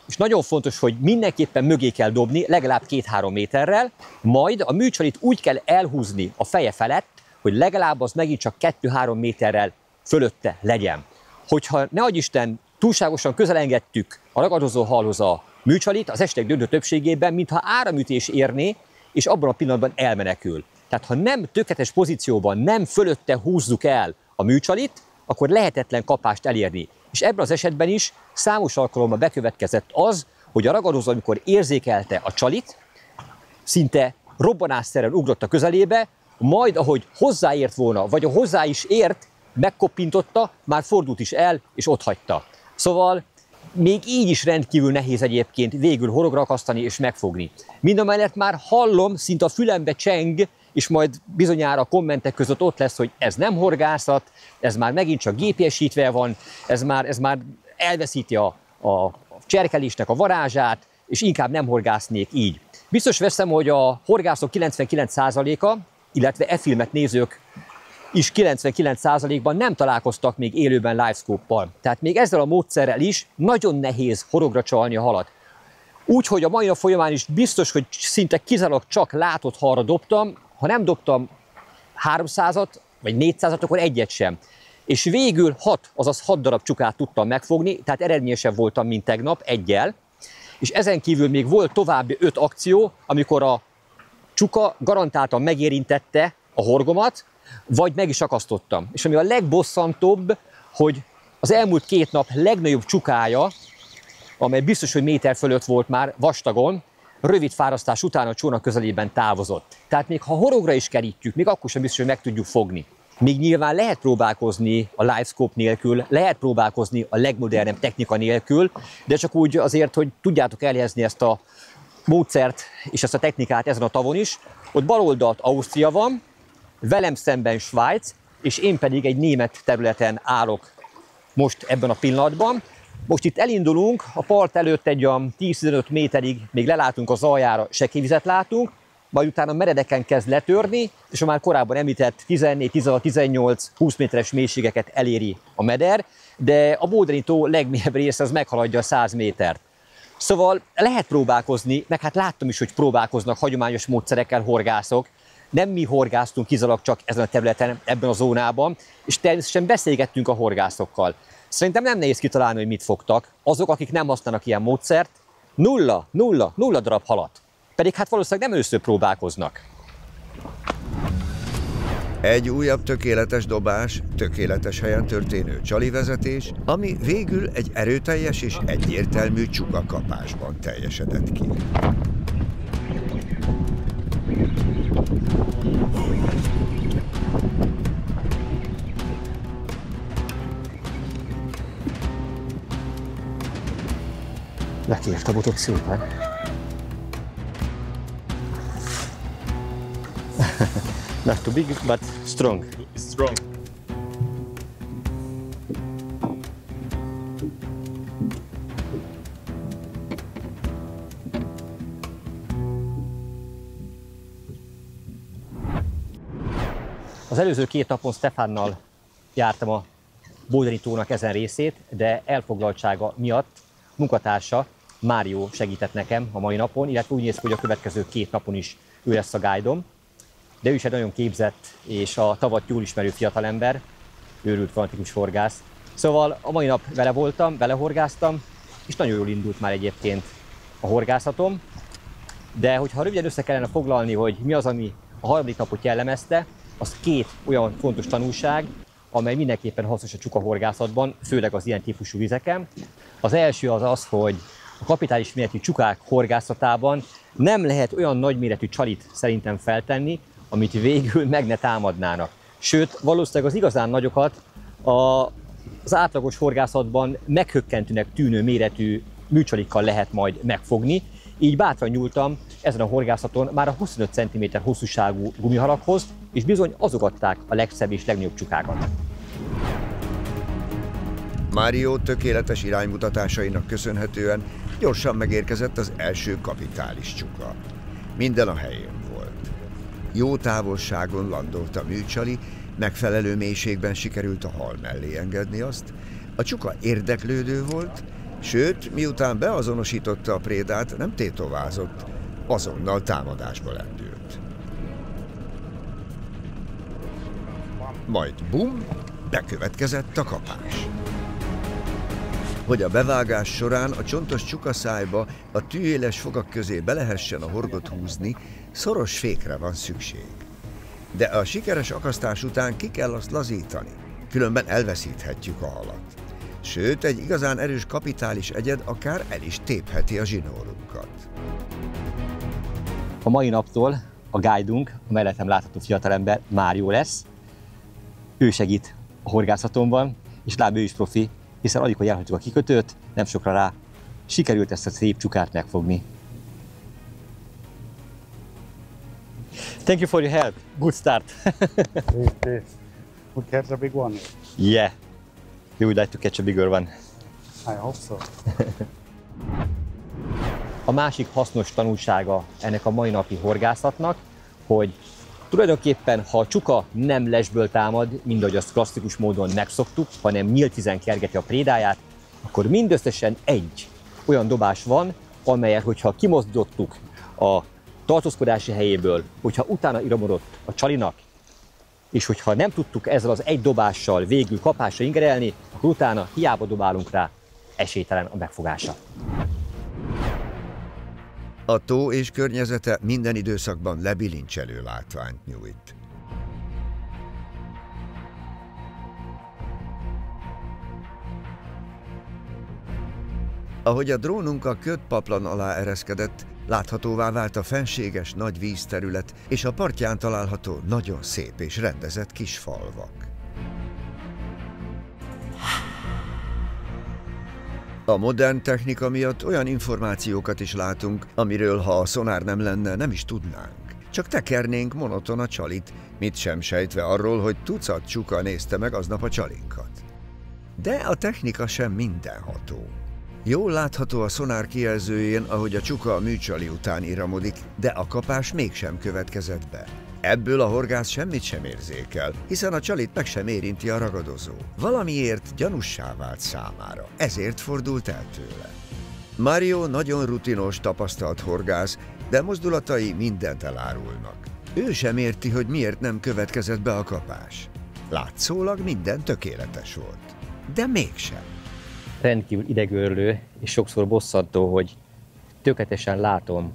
és nagyon fontos, hogy mindenképpen mögé kell dobni, legalább 2-3 méterrel, majd a műcsalit úgy kell elhúzni a feje felett, hogy legalább az megint csak 2-3 méterrel fölötte legyen. Hogyha ne adj Isten, túlságosan közel engedtük a ragadozó halhoz a műcsalit, az esetek döntő többségében, mintha áramütés érné, és abban a pillanatban elmenekül. Tehát ha nem tökéletes pozícióban, nem fölötte húzzuk el a műcsalit, akkor lehetetlen kapást elérni. És ebben az esetben is számos alkalommal bekövetkezett az, hogy a ragadozó, amikor érzékelte a csalit, szinte robbanásszerrel ugrott a közelébe, majd ahogy hozzáért volna, vagy a hozzá is ért, megkoppintotta, már fordult is el, és otthagyta. Szóval még így is rendkívül nehéz egyébként végül horogra akasztani és megfogni. Mindamellett már hallom, szinte a fülembe cseng, és majd bizonyára a kommentek között ott lesz, hogy ez nem horgászat, ez már megint csak GPS-ítve van, ez már elveszíti a cserkelésnek a varázsát, és inkább nem horgásznék így. Biztos veszem, hogy a horgászok 99%-a, illetve e-filmet nézők is 99%-ban nem találkoztak még élőben LiveScope-pal. Tehát még ezzel a módszerrel is nagyon nehéz horogra csalni a halat. Úgyhogy a mai nap folyamán is biztos, hogy szinte kizárólag csak látott halra dobtam. Ha nem dobtam 300-at vagy 400-at, akkor egyet sem. És végül 6 darab csukát tudtam megfogni, tehát eredményesebb voltam, mint tegnap, egyel. És ezen kívül még volt további 5 akció, amikor a csuka garantáltan megérintette a horgomat, vagy meg is akasztottam. És ami a legbosszantóbb, hogy az elmúlt 2 nap legnagyobb csukája, amely biztos, hogy méter fölött volt már vastagon, rövid fárasztás után a csónak közelében távozott. Tehát még ha horogra is kerítjük, még akkor sem biztos, hogy meg tudjuk fogni. Még nyilván lehet próbálkozni a LiveScope nélkül, lehet próbálkozni a legmodernebb technika nélkül, de csak úgy azért, hogy tudjátok elhelyezni ezt a módszert és ezt a technikát ezen a tavon is. Ott bal oldalt Ausztria van, velem szemben Svájc, és én pedig egy német területen állok most ebben a pillanatban. Most itt elindulunk, a part előtt egy olyan 10-15 méterig még lelátunk az aljára, sekélyvizet látunk, majd utána meredeken kezd letörni, és a már korábban említett 14, 16, 18, 20 méteres mélységeket eléri a meder, de a Bódeni tó legmélyebb része az meghaladja a 100 métert. Szóval lehet próbálkozni, meg hát láttam is, hogy próbálkoznak hagyományos módszerekkel horgászok. Nem mi horgáztunk kizárólag csak ezen a területen, ebben a zónában, és természetesen beszélgettünk a horgászokkal. Szerintem nem nehéz kitalálni, hogy mit fogtak. Azok, akik nem használnak ilyen módszert, nulla darab halat. Pedig hát valószínűleg nem először próbálkoznak. Egy újabb tökéletes dobás, tökéletes helyen történő csalivezetés, ami végül egy erőteljes és egyértelmű csukakapásban teljesedett ki. szélt a botot szépen. Not too big, but strong. Strong. Az előző 2 napon Stefánnal jártam a Bóderi tónak ezen részét, de elfoglaltsága miatt munkatársa Mário segített nekem a mai napon, illetve úgy néz ki, hogy a következő 2 napon is ő lesz a guide-om. De ő is egy nagyon képzett és a tavat jól ismerő fiatalember, őrült fanatikus horgász. Szóval a mai nap vele voltam, vele horgáztam, és nagyon jól indult már egyébként a horgászatom. De hogyha röviden össze kellene foglalni, hogy mi az, ami a harmadik napot jellemezte, az 2 olyan fontos tanulság, amely mindenképpen hasznos a csukahorgászatban, főleg az ilyen típusú vizeken. Az első az az, hogy a kapitális méretű csukák horgászatában nem lehet olyan nagyméretű csalit szerintem feltenni, amit végül meg ne támadnának. Sőt, valószínűleg az igazán nagyokat az átlagos horgászatban meghökkentőnek tűnő méretű műcsalikkal lehet majd megfogni. Így bátran nyúltam ezen a horgászaton már a 25 cm hosszúságú gumihalakhoz, és bizony azok adták a legszebb és legnagyobb csukákat. Mário tökéletes iránymutatásainak köszönhetően gyorsan megérkezett az első kapitális csuka. Minden a helyén volt. Jó távolságon landolt a műcsali, megfelelő mélységben sikerült a hal mellé engedni azt, a csuka érdeklődő volt, sőt, miután beazonosította a prédát, nem tétovázott, azonnal támadásba lendült. Majd bum, bekövetkezett a kapás. Hogy a bevágás során a csontos csukaszájba a tűéles fogak közé be lehessen a horgot húzni, szoros fékre van szükség. De a sikeres akasztás után ki kell azt lazítani, különben elveszíthetjük a halat. Sőt, egy igazán erős kapitális egyed akár el is tépheti a zsinórunkat. A mai naptól a guide-unk, a mellettem látható fiatalember Mário lesz. Ő segít a horgászatomban, és lám ő is profi, hiszen alig, hogy elhagytuk a kikötőt, nem sokra rá sikerült ezt a szép csukát megfogni. Thank you for your help. Good start. Please. We catch a big one. Yeah. We would like to catch a bigger one. I hope so. A másik hasznos tanulsága ennek a mai napi horgászatnak, hogy tulajdonképpen, ha a csuka nem lesből támad, mind ahogy azt klasszikus módon megszoktuk, hanem nyílt vízen kergeti a prédáját, akkor mindösszesen egy olyan dobás van, amelyet, hogyha kimozdítottuk a tartózkodási helyéből, hogyha utána iramodott a csalinak, és hogyha nem tudtuk ezzel az egy dobással végül kapásra ingerelni, akkor utána hiába dobálunk rá, esélytelen a megfogása. A tó és környezete minden időszakban lebilincselő látványt nyújt. Ahogy a drónunk a ködpaplan alá ereszkedett, láthatóvá vált a fenséges nagy vízterület és a partján található nagyon szép és rendezett kis falvak. A modern technika miatt olyan információkat is látunk, amiről ha a szonár nem lenne, nem is tudnánk. Csak tekernénk monoton a csalit, mit sem sejtve arról, hogy tucat csuka nézte meg aznap a csalinkat. De a technika sem mindenható. Jól látható a szonár kijelzőjén, ahogy a csuka a műcsali után iramodik, de a kapás mégsem következett be. Ebből a horgász semmit sem érzékel, hiszen a csalit meg sem érinti a ragadozó. Valamiért gyanussá vált számára, ezért fordult el tőle. Mário nagyon rutinos, tapasztalt horgász, de mozdulatai mindent elárulnak. Ő sem érti, hogy miért nem következett be a kapás. Látszólag minden tökéletes volt, de mégsem. Rendkívül idegőrlő és sokszor bosszantó, hogy tökéletesen látom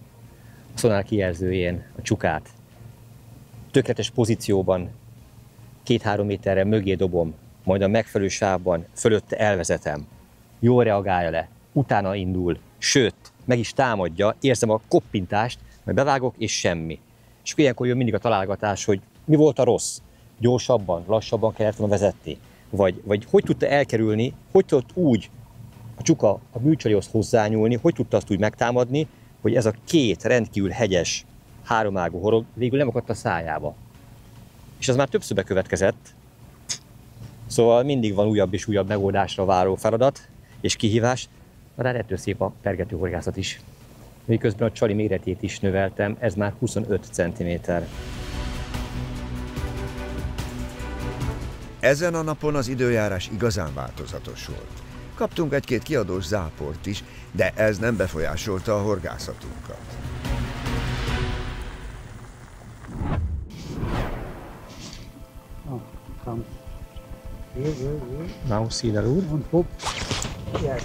a szonár kijelzőjén a csukát. Tökéletes pozícióban 2-3 méterre mögé dobom, majd a megfelelő sávban fölötte elvezetem. Jól reagálja le, utána indul, sőt, meg is támadja, érzem a koppintást, majd bevágok és semmi. És ilyenkor jön mindig a találgatás, hogy mi volt a rossz, gyorsabban, lassabban kellett volna vezetni, vagy hogy tudta elkerülni, hogy tudott úgy a csuka a műcsalihoz hozzányúlni, hogy tudta azt úgy megtámadni, hogy ez a két rendkívül hegyes, háromágú horog végül nem akadt a szájába. És ez már többször bekövetkezett, szóval mindig van újabb és újabb megoldásra váró feladat és kihívás, de ettől szép a pergető horgászat is. Miközben a csali méretét is növeltem, ez már 25 cm. Ezen a napon az időjárás igazán változatos volt. Kaptunk egy-két kiadós záport is, de ez nem befolyásolta a horgászatunkat. Oh, come. Here. Now szílel úr. And hook. Yes.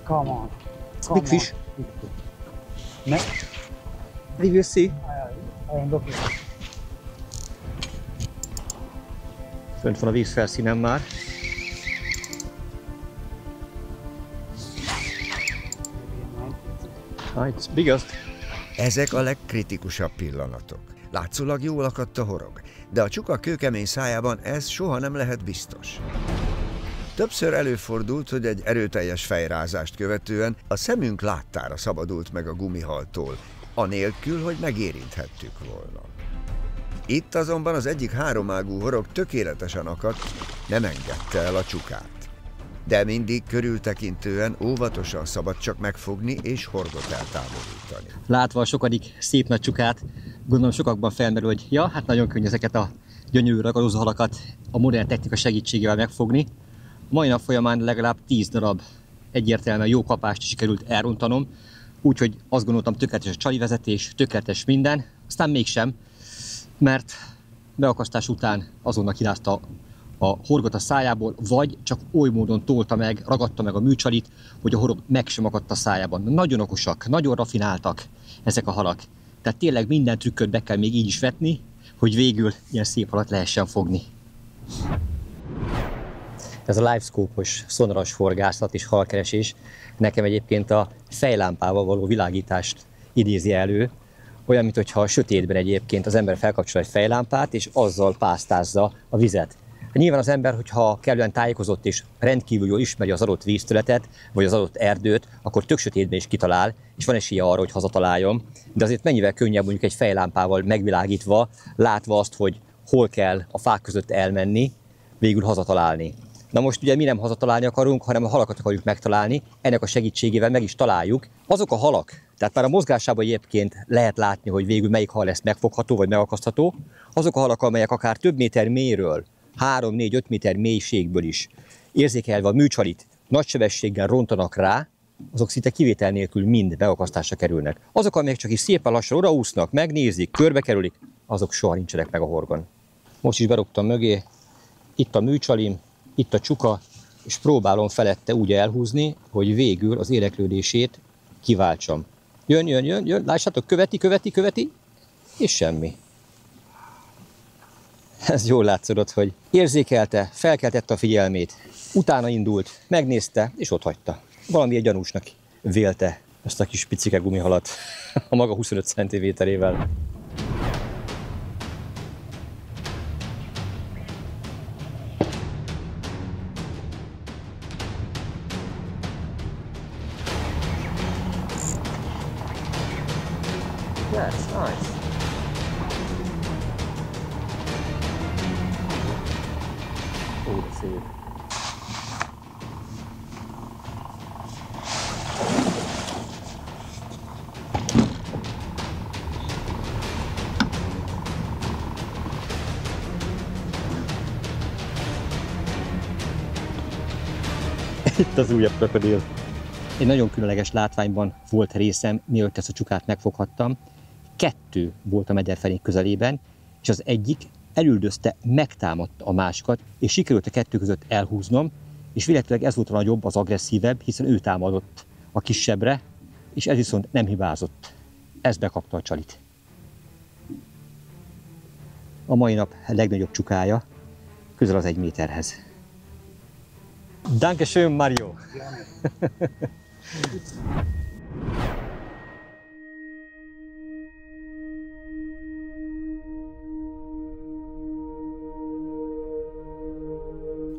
Come on. Big fish. Big fish. Next. We will see. I am looking. Fönt van a vízfelszínen már. It's biggest. Ezek a legkritikusabb pillanatok. Látszólag jól akadt a horog, de a csuka kőkemény szájában ez soha nem lehet biztos. Többször előfordult, hogy egy erőteljes fejrázást követően a szemünk láttára szabadult meg a gumihaltól, anélkül, hogy megérinthettük volna. Itt azonban az egyik háromágú horog tökéletesen akadt, nem engedte el a csukát. De mindig körültekintően, óvatosan szabad csak megfogni és horgot eltávolítani. Látva a sokadik szép nagy csukát, gondolom sokakban felmerül, hogy ja, hát nagyon könnyű ezeket a gyönyörű ragadozó halakat a modern technika segítségével megfogni. A mai nap folyamán legalább 10 darab egyértelműen jó kapást sikerült elrontanom, úgyhogy azt gondoltam, tökéletes a csalivezetés, tökéletes minden, aztán mégsem, mert beakasztás után azonnal kirázta a horgot a szájából, vagy csak oly módon tolta meg, ragadta meg a műcsalit, hogy a horog meg sem akadt a szájában. Nagyon okosak, nagyon rafináltak ezek a halak. Tehát tényleg minden trükköt be kell még így is vetni, hogy végül ilyen szép halat lehessen fogni. Ez a livescope-os szonoras horgászat és halkeresés nekem egyébként a fejlámpával való világítást idézi elő, olyan, mintha a sötétben egyébként az ember felkapcsol egy fejlámpát, és azzal pásztázza a vizet. Nyilván az ember, hogyha kellően tájékozott és rendkívül jól ismeri az adott vízterületet, vagy az adott erdőt, akkor tök sötétben is kitalál, és van esélye arra, hogy hazataláljon. De azért mennyivel könnyebb mondjuk egy fejlámpával megvilágítva, látva azt, hogy hol kell a fák között elmenni, végül hazatalálni. Na most ugye mi nem hazatalálni akarunk, hanem a halakat akarjuk megtalálni, ennek a segítségével meg is találjuk. Azok a halak, tehát már a mozgásában egyébként lehet látni, hogy végül melyik hal lesz megfogható vagy megakasztható, azok a halak, amelyek akár több méter mélyről, 3-4-5 méter mélységből is érzékelve a műcsalit nagy sebességgel rontanak rá, azok szinte kivétel nélkül mind beakasztásra kerülnek. Azok, amelyek csak is szépen lassan odaúsznak, megnézik, körbekerülik, azok soha nincsenek meg a horgon. Most is berúgtam mögé, itt a műcsalim, itt a csuka, és próbálom felette úgy elhúzni, hogy végül az érdeklődését kiváltsam. Jön, lássátok, követi, és semmi. Ez jól látszott, hogy érzékelte, felkeltette a figyelmét, utána indult, megnézte, és ott hagyta. Valamiért gyanúsnak vélte ezt a kis picike gumihalat a maga 25 cm-ével. Yes, nice. Ó, de szép. Itt az újabb krokodil. Egy nagyon különleges látványban volt részem, mielőtt ezt a csukát megfoghattam. 2 volt a mederfenék közelében, és az egyik elüldözte, megtámadta a másikat, és sikerült a 2 között elhúznom, és véletlenül ez volt a nagyobb, az agresszívebb, hiszen ő támadott a kisebbre, és ez viszont nem hibázott. Ez bekapta a csalit. A mai nap legnagyobb csukája, közel az 1 méterhez. Dankeschön, Mario!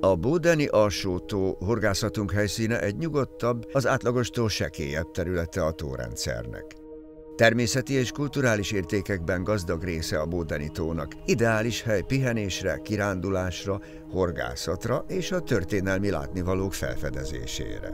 A Bodeni alsó-tó horgászatunk helyszíne egy nyugodtabb, az átlagostól sekélyebb területe a tórendszernek. Természeti és kulturális értékekben gazdag része a Bodeni tónak, ideális hely pihenésre, kirándulásra, horgászatra és a történelmi látnivalók felfedezésére.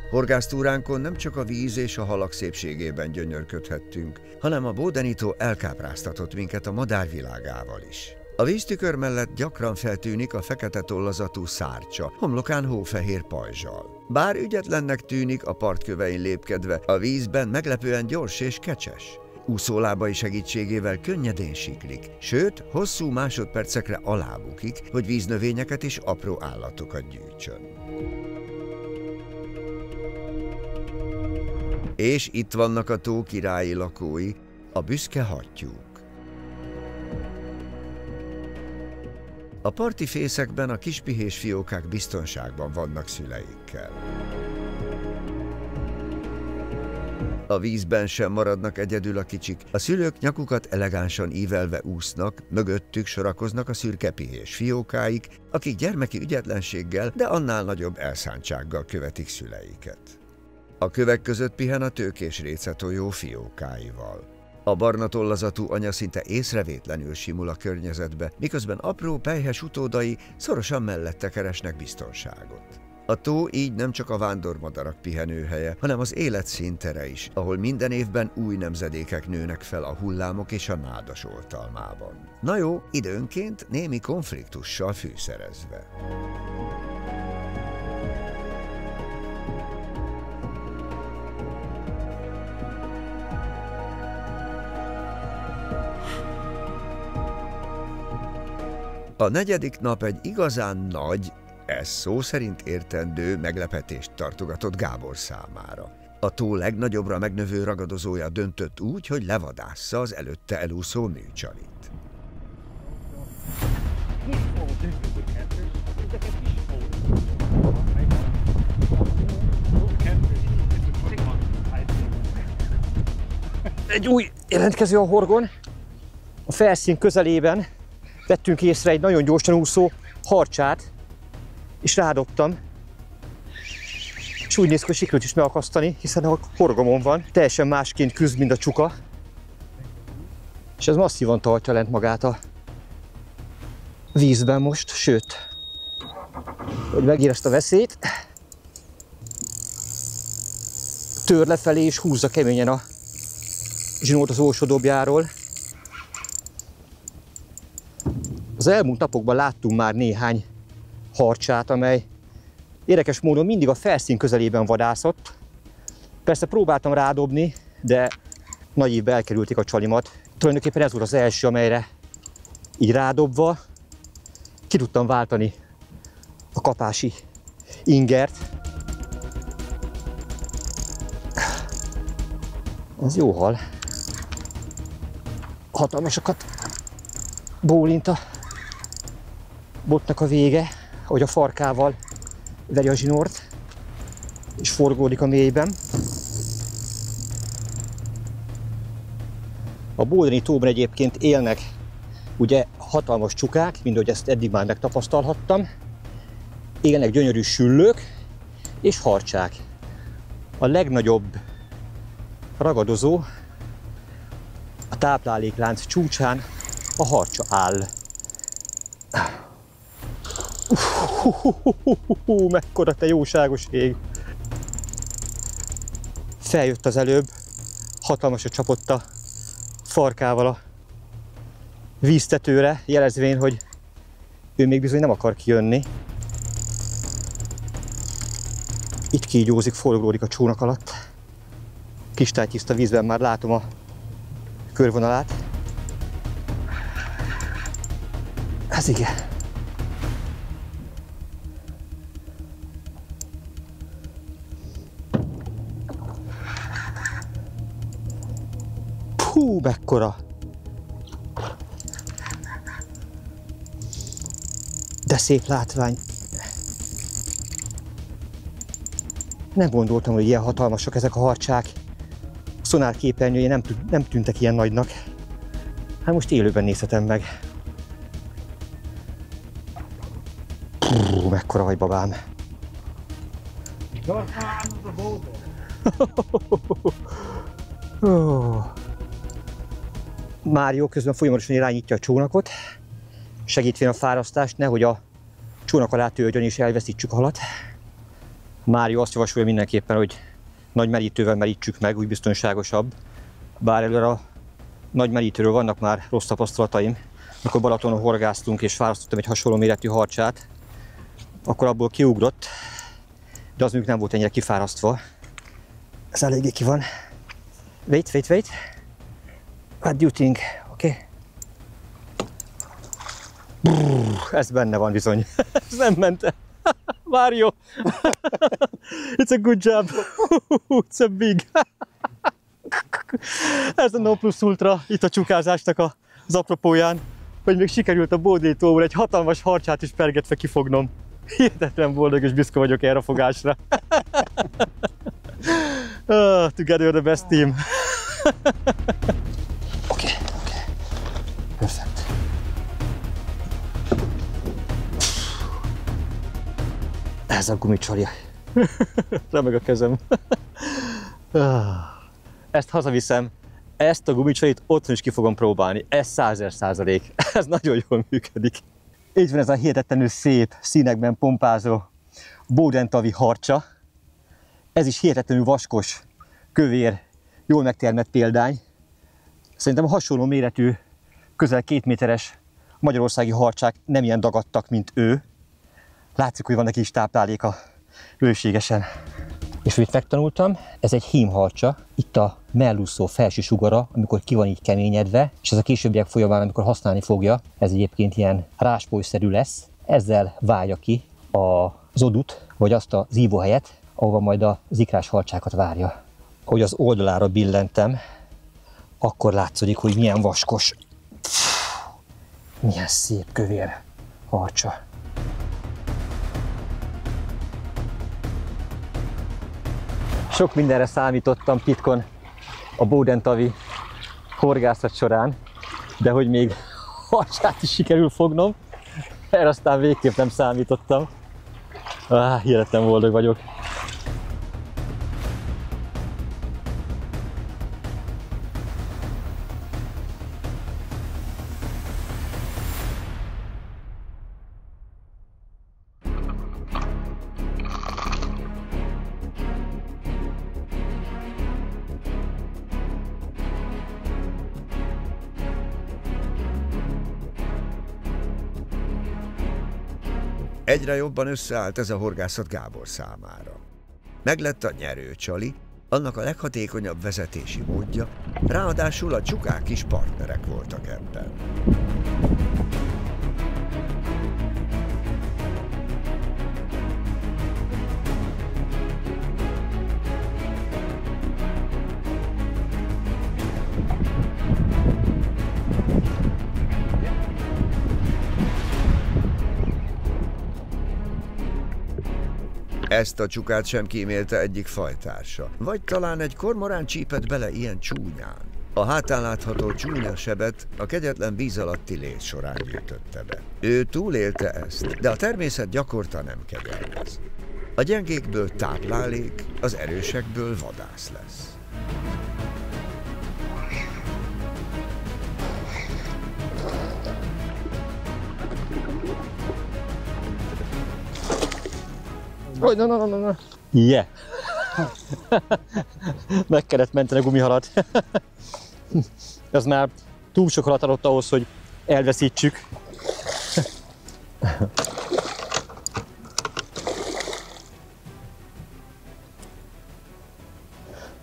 Horgásztúránkon nem csak a víz és a halak szépségében gyönyörködhettünk, hanem a Bodeni tó elkápráztatott minket a madárvilágával is. A víztükör mellett gyakran feltűnik a fekete tollazatú szárcsa, homlokán hófehér pajzsal. Bár ügyetlennek tűnik a partkövein lépkedve, a vízben meglepően gyors és kecses. Úszólábai segítségével könnyedén siklik, sőt, hosszú másodpercekre alábukik, hogy víznövényeket és apró állatokat gyűjtsön. És itt vannak a tó királyi lakói, a büszke hattyúk. A parti fészekben a kispihés fiókák biztonságban vannak szüleikkel. A vízben sem maradnak egyedül a kicsik, a szülők nyakukat elegánsan ívelve úsznak, mögöttük sorakoznak a szürke pihés fiókáik, akik gyermeki ügyetlenséggel, de annál nagyobb elszántsággal követik szüleiket. A kövek között pihen a tőkés récetoljó fiókáival. A barna tollazatú anya szinte észrevétlenül simul a környezetbe, miközben apró, pelyhes utódai szorosan mellette keresnek biztonságot. A tó így nem csak a vándormadarak pihenőhelye, hanem az élet színtere is, ahol minden évben új nemzedékek nőnek fel a hullámok és a nádas oltalmában. Na jó, időnként némi konfliktussal fűszerezve. A negyedik nap egy igazán nagy, ez szó szerint értendő meglepetést tartogatott Gábor számára. A tó legnagyobbra megnövő ragadozója döntött úgy, hogy levadásza az előtte elúszó műcsalit. Egy új jelentkező a horgon. A felszín közelében vettünk észre egy nagyon gyorsan úszó harcsát, és rádobtam. És úgy néz ki, hogy sikerült is megakasztani, hiszen a horgomon van, teljesen másként küzd, mint a csuka. És ez masszívan tartja lent magát a vízben most, sőt, hogy megérezte a veszélyt, tör lefelé és húzza keményen a zsinórt az orsodobjáról. Az elmúlt napokban láttunk már néhány harcsát, amely érdekes módon mindig a felszín közelében vadászott. Persze próbáltam rádobni, de nagy ívbe elkerülték a csalimat. Tulajdonképpen ez volt az első, amelyre így rádobva ki tudtam váltani a kapási ingert. Ez jó hal. Hatalmasokat bólint a botnak a vége, hogy a farkával veri a zsinort, és forgódik a mélyben. A Bodeni tóban egyébként élnek ugye hatalmas csukák, mint ahogy ezt eddig már megtapasztalhattam. Élnek gyönyörű süllők és harcsák. A legnagyobb ragadozó a tápláléklánc csúcsán a harcsa áll. Mekkora te jóságos ég! Feljött az előbb, hatalmasat csapott a farkával a víztetőre, jelezvén, hogy ő még bizony nem akar kijönni. Itt kígyózik, forgolódik a csónak alatt. Kristálytiszta vízben már látom a körvonalát. Ez igen. Hú, mekkora! De szép látvány! Nem gondoltam, hogy ilyen hatalmasak ezek a harcsák. szonárképernyője nem tűntek ilyen nagynak. Hát most élőben nézhetem meg. Mekkora vagy, babám! Mário közben folyamatosan irányítja a csónakot, segítvén a fárasztást, nehogy a csónak alá törjön és elveszítsük a halat. Mário azt javasolja mindenképpen, hogy nagy merítővel merítsük meg, úgy biztonságosabb. Bár előre a nagy merítőről vannak már rossz tapasztalataim. Amikor Balatonon horgásztunk és fárasztottam egy hasonló méretű harcsát, akkor abból kiugrott, de az mondjuk nem volt ennyire kifárasztva. Ez eléggé ki van. Wait. What do you think? Okay. Ez benne van bizony. Ez nem ment el. Mario! It's a good job. It's a big. Ez a no plus ultra itt a csukázásnak az apropóján, hogy még sikerült a bódétóból egy hatalmas harcsát is pergetve kifognom. Hihetetlen boldog és büszke vagyok erre a fogásra. Together the best team. Oké. Perfekt. Ez a gumicsarja. Remeg a kezem. Ezt hazaviszem. Ezt a gumicsarit otthon is ki fogom próbálni. Ez 100%. Ez nagyon jól működik. Így van ez a hihetetlenül szép színekben pompázó Bowden-tavi harcsa. Ez is hihetetlenül vaskos, kövér, jól megtermett példány. Szerintem a hasonló méretű, közel 2 méteres magyarországi harcsák nem ilyen dagadtak, mint ő. Látszik, hogy van neki is tápláléka bőségesen. És amit megtanultam, ez egy hímharcsa. Itt a mellúszó felső sugara, amikor ki van így keményedve, és ez a későbbiek folyamán, amikor használni fogja, ez egyébként ilyen ráspolyszerű lesz. Ezzel válja ki az odut, vagy azt az ívóhelyet, ahova majd az ikrás harcsákat várja. Ahogy az oldalára billentem, akkor látszódik, hogy milyen vaskos, milyen szép kövér harcsa. Sok mindenre számítottam pitkon a Bowden-tavi horgászat során, de hogy még harcsát is sikerül fognom, erre aztán végképp nem számítottam. Hihetetlen boldog vagyok. Egyre jobban összeállt ez a horgászat Gábor számára. Meglett a nyerőcsali, annak a leghatékonyabb vezetési módja, ráadásul a csukák is partnerek voltak ebben. Ezt a csukát sem kímélte egyik fajtársa. Vagy talán egy kormorán csípett bele ilyen csúnyán. A hátán látható csúnya sebet a kegyetlen víz alatti lét során gyűjtötte be. Ő túlélte ezt, de a természet gyakorta nem kegyelmez. A gyengékből táplálék, az erősekből vadász lesz. Oh, no. Yeah. Meg kellett menteni a gumihalat. Ez már túl sok halat adott ahhoz, hogy elveszítsük.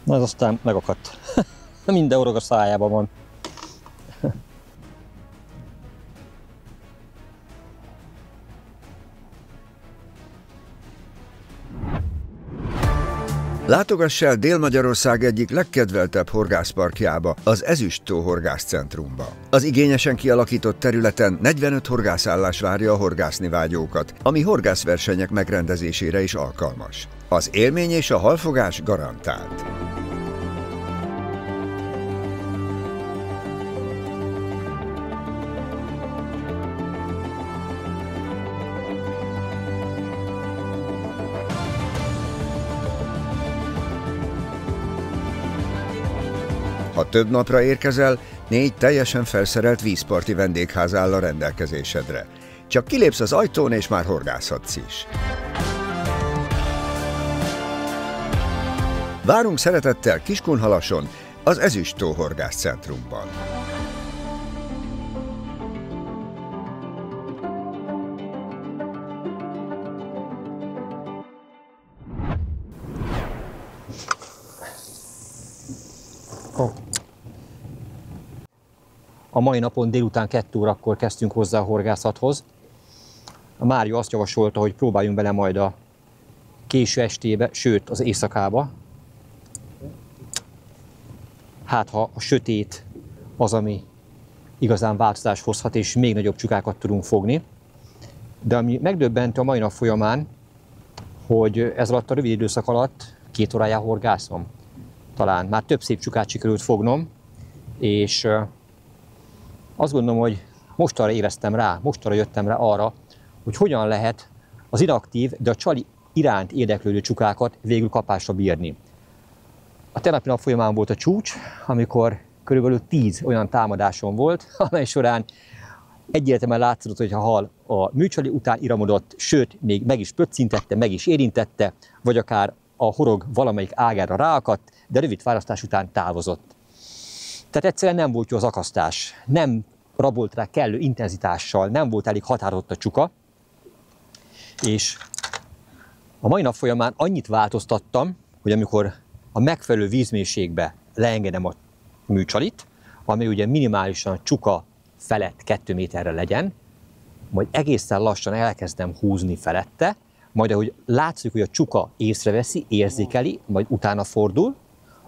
Na, ez aztán megakadt. Minden orrog a szájában van. Látogass el Dél-Magyarország egyik legkedveltebb horgászparkjába, az Ezüst-tó horgászcentrumba. Az igényesen kialakított területen 45 horgászállás várja a horgászni vágyókat, ami horgászversenyek megrendezésére is alkalmas. Az élmény és a halfogás garantált. Ha több napra érkezel, 4 teljesen felszerelt vízparti vendégház áll a rendelkezésedre. Csak kilépsz az ajtón, és már horgászhatsz is. Várunk szeretettel Kiskunhalason, az Ezüst-tó Horgászcentrumban. A mai napon délután 2 órakor kezdtünk hozzá a horgászathoz. A Mário azt javasolta, hogy próbáljunk bele majd a késő estébe, sőt az éjszakába. Hát ha a sötét az, ami igazán változást hozhat, és még nagyobb csukákat tudunk fogni. De ami megdöbbentő a mai nap folyamán, hogy ez alatt a rövid időszak alatt 2 óráján horgászom. Talán már több szép csukát sikerült fognom, és azt gondolom, hogy mostanra éreztem rá, mostanra jöttem rá arra, hogy hogyan lehet az inaktív, de a csali iránt érdeklődő csukákat végül kapásra bírni. A tegnapi nap folyamán volt a csúcs, amikor körülbelül 10 olyan támadásom volt, amely során egyértelműen látszott, hogy a hal a műcsali után iramodott, sőt, még meg is pöccintette, meg is érintette, vagy akár a horog valamelyik ágára ráakadt, de rövid választás után távozott. Tehát egyszerűen nem volt jó az akasztás, nem rabolt rá kellő intenzitással, nem volt elég határozott a csuka, és a mai nap folyamán annyit változtattam, hogy amikor a megfelelő vízmélységbe leengedem a műcsalit, ami ugye minimálisan a csuka felett 2 méterre legyen, majd egészen lassan elkezdem húzni felette, majd ahogy látszik, hogy a csuka észreveszi, érzékeli, majd utána fordul,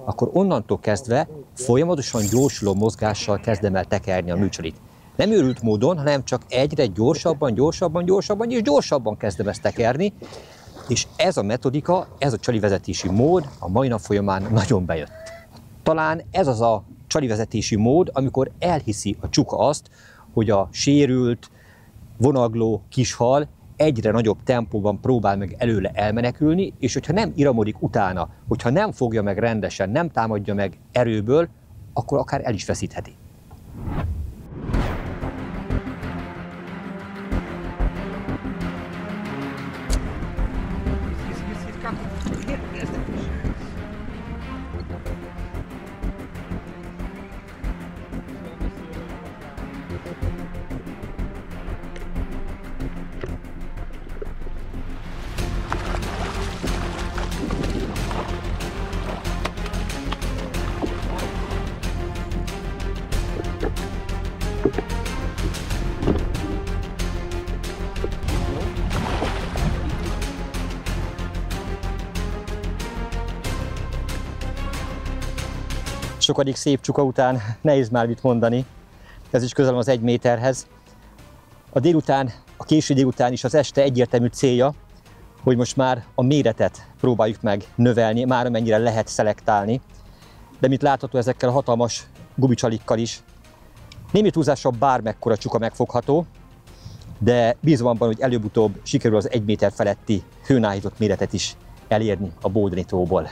akkor onnantól kezdve folyamatosan gyorsuló mozgással kezdem el tekerni a műcsalit. Nem őrült módon, hanem csak egyre gyorsabban és gyorsabban kezdem ezt tekerni, és ez a metodika, ez a csalivezetési mód a mai nap folyamán nagyon bejött. Talán ez az a csalivezetési mód, amikor elhiszi a csuka azt, hogy a sérült, vonagló kishal egyre nagyobb tempóban próbál meg előle elmenekülni, és hogyha nem iramodik utána, hogyha nem fogja meg rendesen, nem támadja meg erőből, akkor akár el is veszítheti. Sokadik szép csuka után nehéz már mit mondani, ez is közel van az 1 méterhez. A délután, a késő délután is az este egyértelmű célja, hogy most már a méretet próbáljuk meg növelni, már amennyire lehet szelektálni. De mint látható, ezekkel a hatalmas gumicsalikkal is némi túlzással bármekkora csuka megfogható, de bízom abban, hogy előbb-utóbb sikerül az 1 méter feletti hőnállított méretet is elérni a Boldoni tóból.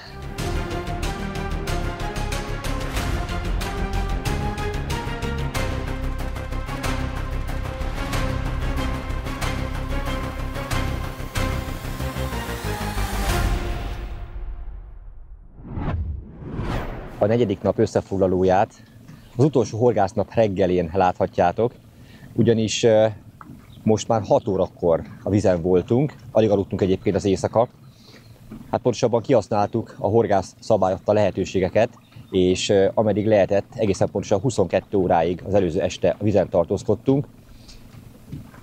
A 4. nap összefoglalóját az utolsó horgásznap reggelén láthatjátok, ugyanis most már 6 órakor a vízen voltunk, alig aludtunk egyébként az éjszaka. Hát pontosabban kihasználtuk a horgász szabály adta lehetőségeket, és ameddig lehetett, egészen pontosan 22 óráig az előző este a vízen tartózkodtunk.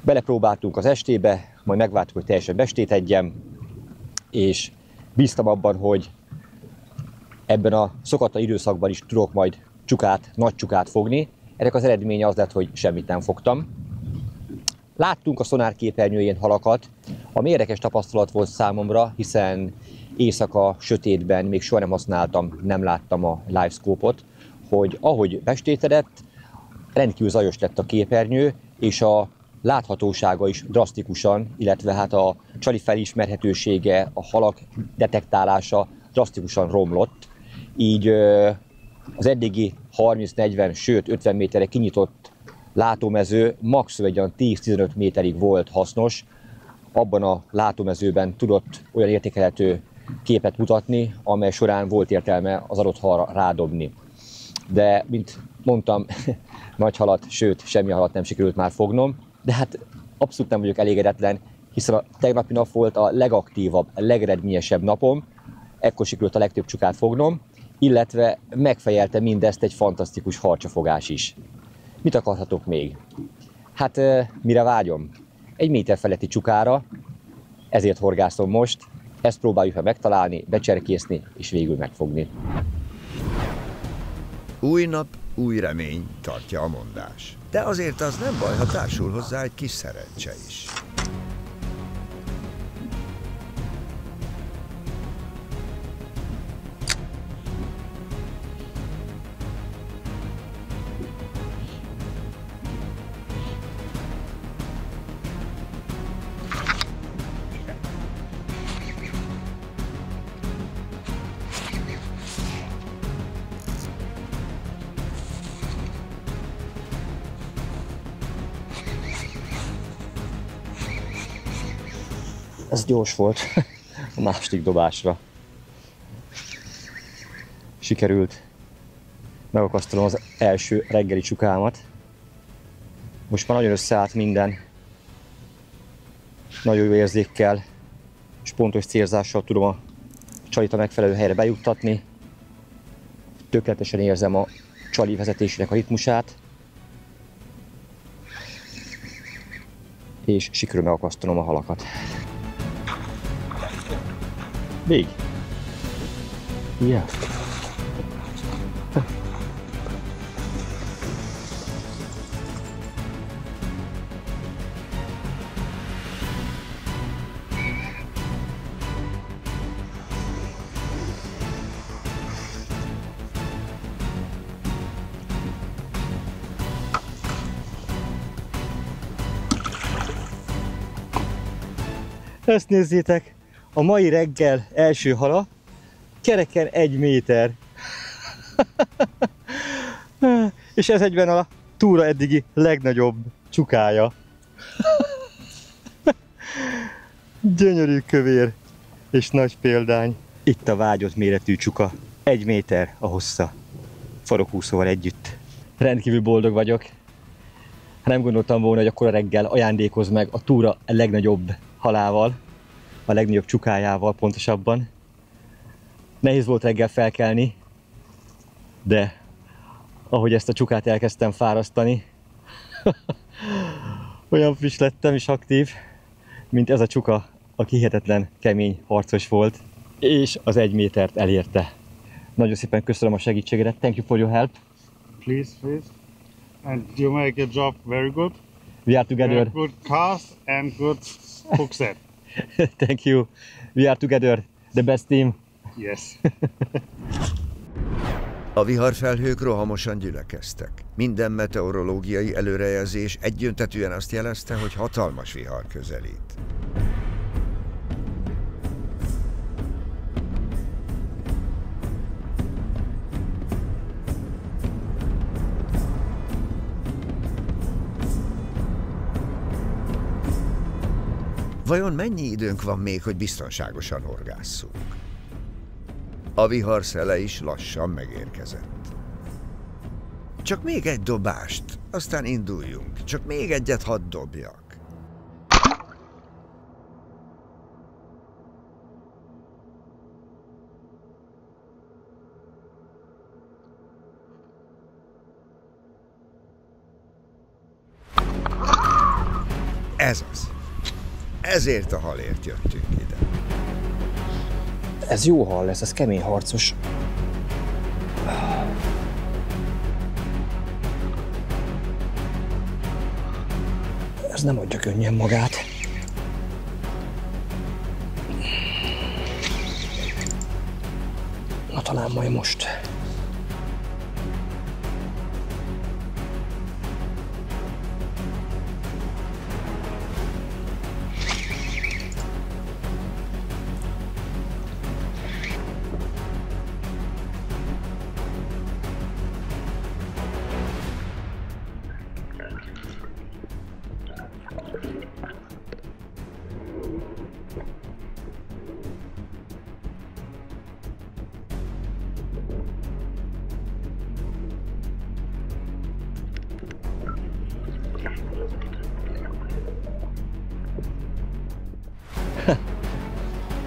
Belepróbáltunk az estébe, majd megvártuk, hogy teljesen bestétedjem, és bíztam abban, hogy ebben a szokatlan időszakban is tudok majd csukát, nagy csukát fogni. Ennek az eredménye az lett, hogy semmit nem fogtam. Láttunk a szonárképernyőjén halakat, ami érdekes tapasztalat volt számomra, hiszen éjszaka, sötétben még soha nem használtam, nem láttam a livescope-ot, hogy ahogy bestétedett, rendkívül zajos lett a képernyő, és a láthatósága is drasztikusan, illetve hát a csali felismerhetősége, a halak detektálása drasztikusan romlott. Így Az eddigi 30-40, sőt 50 méterre kinyitott látómező maximum egy olyan 10-15 méterig volt hasznos. Abban a látómezőben tudott olyan értékelhető képet mutatni, amely során volt értelme az adott halra rádobni. De, mint mondtam, nagy halat, sőt, semmi halat nem sikerült már fognom, de hát abszolút nem vagyok elégedetlen, hiszen a tegnapi nap volt a legaktívabb, a legeredményesebb napom, ekkor sikerült a legtöbb csukát fognom, illetve megfejelte mindezt egy fantasztikus harcsafogás is. Mit akarhatok még? Hát mire vágyom? Egy méter feletti csukára, ezért horgászom most, ezt próbáljuk meg megtalálni, becserkészni és végül megfogni. Új nap, új remény, tartja a mondás. De azért az nem baj, ha társul hozzá egy kis szerencse is. Ez gyors volt a második dobásra. Sikerült megakasztanom az első reggeli csukámat. Most már nagyon összeállt minden. Nagyon jó érzékkel és pontos célzással tudom a csalit a megfelelő helyre bejuttatni. Tökéletesen érzem a csali vezetésének a ritmusát. És sikerül megakasztanom a halakat. Big. Yeah. Ezt nézzétek! A mai reggel első hala, kereken 1 méter. És ez egyben a túra eddigi legnagyobb csukája. Gyönyörű kövér és nagy példány. Itt a vágyott méretű csuka. 1 méter a hossza. Farokúszóval együtt. Rendkívül boldog vagyok. Nem gondoltam volna, hogy akkora reggel ajándékoz meg a túra legnagyobb halával. A legnagyobb csukájával pontosabban. Nehéz volt reggel felkelni, de ahogy ezt a csukát elkezdtem fárasztani, olyan friss lettem és aktív, mint ez a csuka, aki hihetetlen kemény harcos volt, és az 1 métert elérte. Nagyon szépen köszönöm a segítségedet. Thank you for your help. Please. And you make a job very good. We are together. Good cast and good hook set. Thank you. We are together. The best team. Yes. A viharfelhők rohamosan gyülekeztek. Minden meteorológiai előrejelzés egyöntetűen azt jelezte, hogy hatalmas vihar közelít. Vajon mennyi időnk van még, hogy biztonságosan horgásszunk? A vihar szele is lassan megérkezett. Csak még egy dobást, aztán induljunk. Csak még egyet hadd dobjak. Ez az. Ezért a halért jöttünk ide. Ez jó hal lesz, ez kemény harcos. Ez nem adja könnyen magát. Na talán majd most.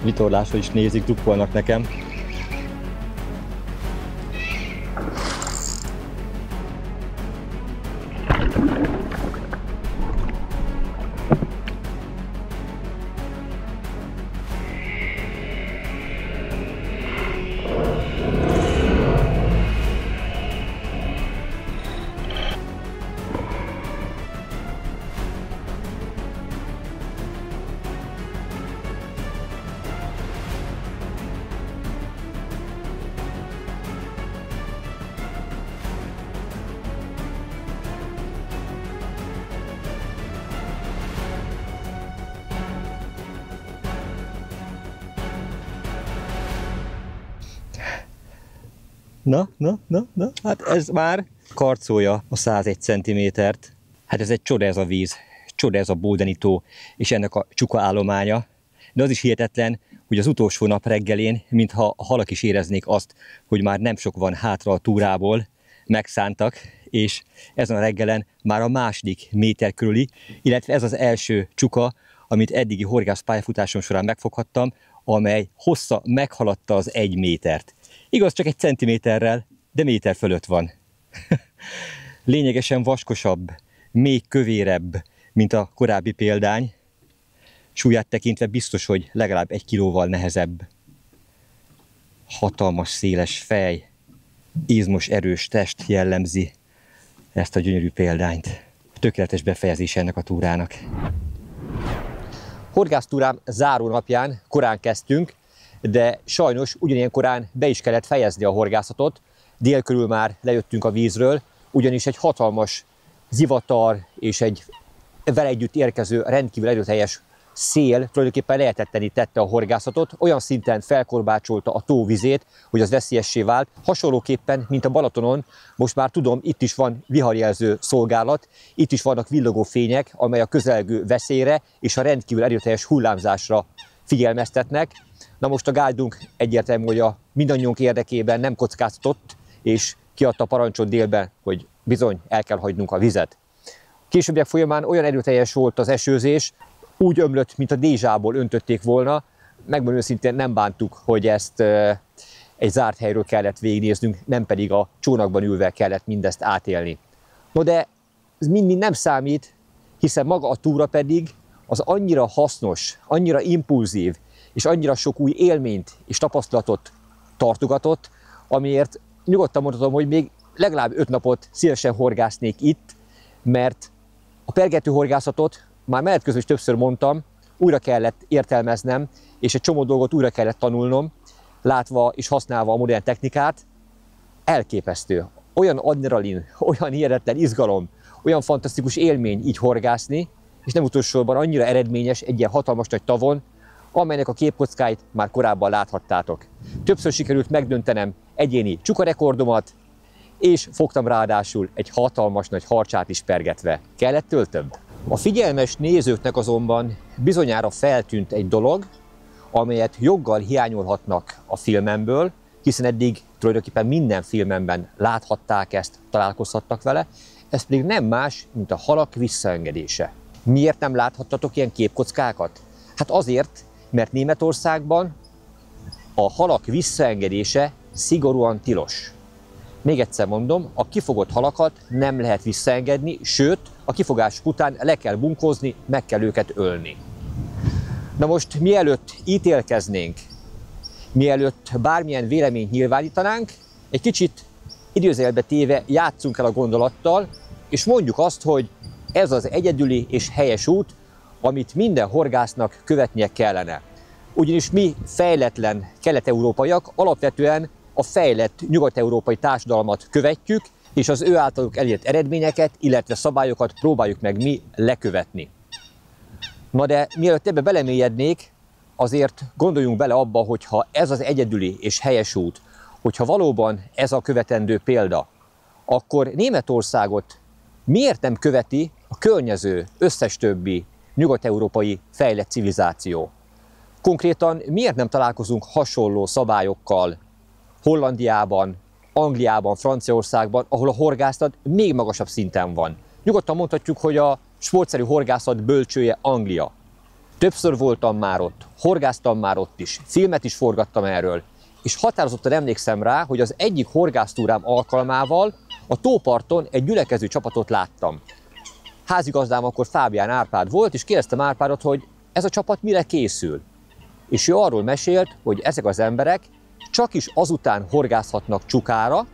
Vitorlásra is nézik, drukkolnak nekem. Na, hát ez már karcolja a 101 cm-t. Hát ez egy csoda ez a víz, csoda ez a Bódenitó és ennek a csuka állománya. De az is hihetetlen, hogy az utolsó nap reggelén, mintha a halak is éreznék azt, hogy már nem sok van hátra a túrából, megszántak, és ezen a reggelen már a második méter körüli, illetve ez az első csuka, amit eddigi horgász pályafutásom során megfoghattam, amely hossza meghaladta az 1 métert. Igaz, csak 1 centiméterrel, de méter fölött van. Lényegesen vaskosabb, még kövérebb, mint a korábbi példány. Súlyát tekintve biztos, hogy legalább 1 kilóval nehezebb. Hatalmas, széles fej, izmos, erős test jellemzi ezt a gyönyörű példányt. Tökéletes befejezés ennek a túrának. Horgásztúrám záró napján korán kezdtünk, de sajnos ugyanilyen korán be is kellett fejezni a horgászatot. Dél körül már lejöttünk a vízről, ugyanis egy hatalmas zivatar és egy vele együtt érkező rendkívül erőteljes szél tulajdonképpen lehetetlenné tette a horgászatot, olyan szinten felkorbácsolta a tó vizét, hogy az veszélyessé vált. Hasonlóképpen, mint a Balatonon, most már tudom, itt is van viharjelző szolgálat, itt is vannak villogó fények, amely a közelgő veszélyre és a rendkívül erőteljes hullámzásra figyelmeztetnek. Na most a guide-unk egyértelmű, hogy a mindannyiunk érdekében nem kockáztatott, és kiadta a parancsot délben, hogy bizony el kell hagynunk a vizet. Későbbiek folyamán olyan erőteljes volt az esőzés, úgy ömlött, mint a dézsából öntötték volna. Megmondom őszintén, nem bántuk, hogy ezt egy zárt helyről kellett végignéznünk, nem pedig a csónakban ülve kellett mindezt átélni. No de ez mind nem számít, hiszen maga a túra pedig az annyira hasznos, annyira impulzív, és annyira sok új élményt és tapasztalatot tartogatott, amiért nyugodtan mondhatom, hogy még legalább 5 napot szívesen horgásznék itt, mert a pergető horgászatot már menet közben is többször mondtam, újra kellett értelmeznem, és egy csomó dolgot újra kellett tanulnom, látva és használva a modern technikát. Elképesztő. Olyan adrenalin, olyan hihetetlen izgalom, olyan fantasztikus élmény így horgászni, és nem utolsóban annyira eredményes egy ilyen hatalmas nagy tavon, amelynek a képkockáit már korábban láthattátok. Többször sikerült megdöntenem egyéni csukarekordomat, és fogtam ráadásul egy hatalmas nagy harcsát is pergetve. Kellettől több? A figyelmes nézőknek azonban bizonyára feltűnt egy dolog, amelyet joggal hiányolhatnak a filmemből, hiszen eddig tulajdonképpen minden filmemben láthatták ezt, találkozhattak vele, ez pedig nem más, mint a halak visszaengedése. Miért nem láthattatok ilyen képkockákat? Hát azért, mert Németországban a halak visszaengedése szigorúan tilos. Még egyszer mondom, a kifogott halakat nem lehet visszaengedni, sőt, a kifogás után le kell bunkózni, meg kell őket ölni. Na most, mielőtt ítélkeznénk, mielőtt bármilyen véleményt nyilvánítanánk, egy kicsit idézőjelbe téve játsszunk el a gondolattal, és mondjuk azt, hogy ez az egyedüli és helyes út, amit minden horgásznak követnie kellene. Ugyanis mi fejletlen kelet-európaiak alapvetően a fejlett nyugat-európai társadalmat követjük, és az ő általuk elért eredményeket, illetve szabályokat próbáljuk meg mi lekövetni. Na de mielőtt ebbe belemélyednék, azért gondoljunk bele abba, hogyha ez az egyedüli és helyes út, hogyha valóban ez a követendő példa, akkor Németországot miért nem követi a környező összes többi nyugat-európai fejlett civilizáció? Konkrétan miért nem találkozunk hasonló szabályokkal Hollandiában, Angliában, Franciaországban, ahol a horgászat még magasabb szinten van? Nyugodtan mondhatjuk, hogy a sportszerű horgászat bölcsője Anglia. Többször voltam már ott, horgáztam már ott is, filmet is forgattam erről, és határozottan emlékszem rá, hogy az egyik horgásztúrám alkalmával a tóparton egy gyülekező csapatot láttam. Házigazdám akkor Fábián Árpád volt, és kérdeztem Árpádot, hogy ez a csapat mire készül. És ő arról mesélt, hogy ezek az emberek csak is azután horgászhatnak csukára,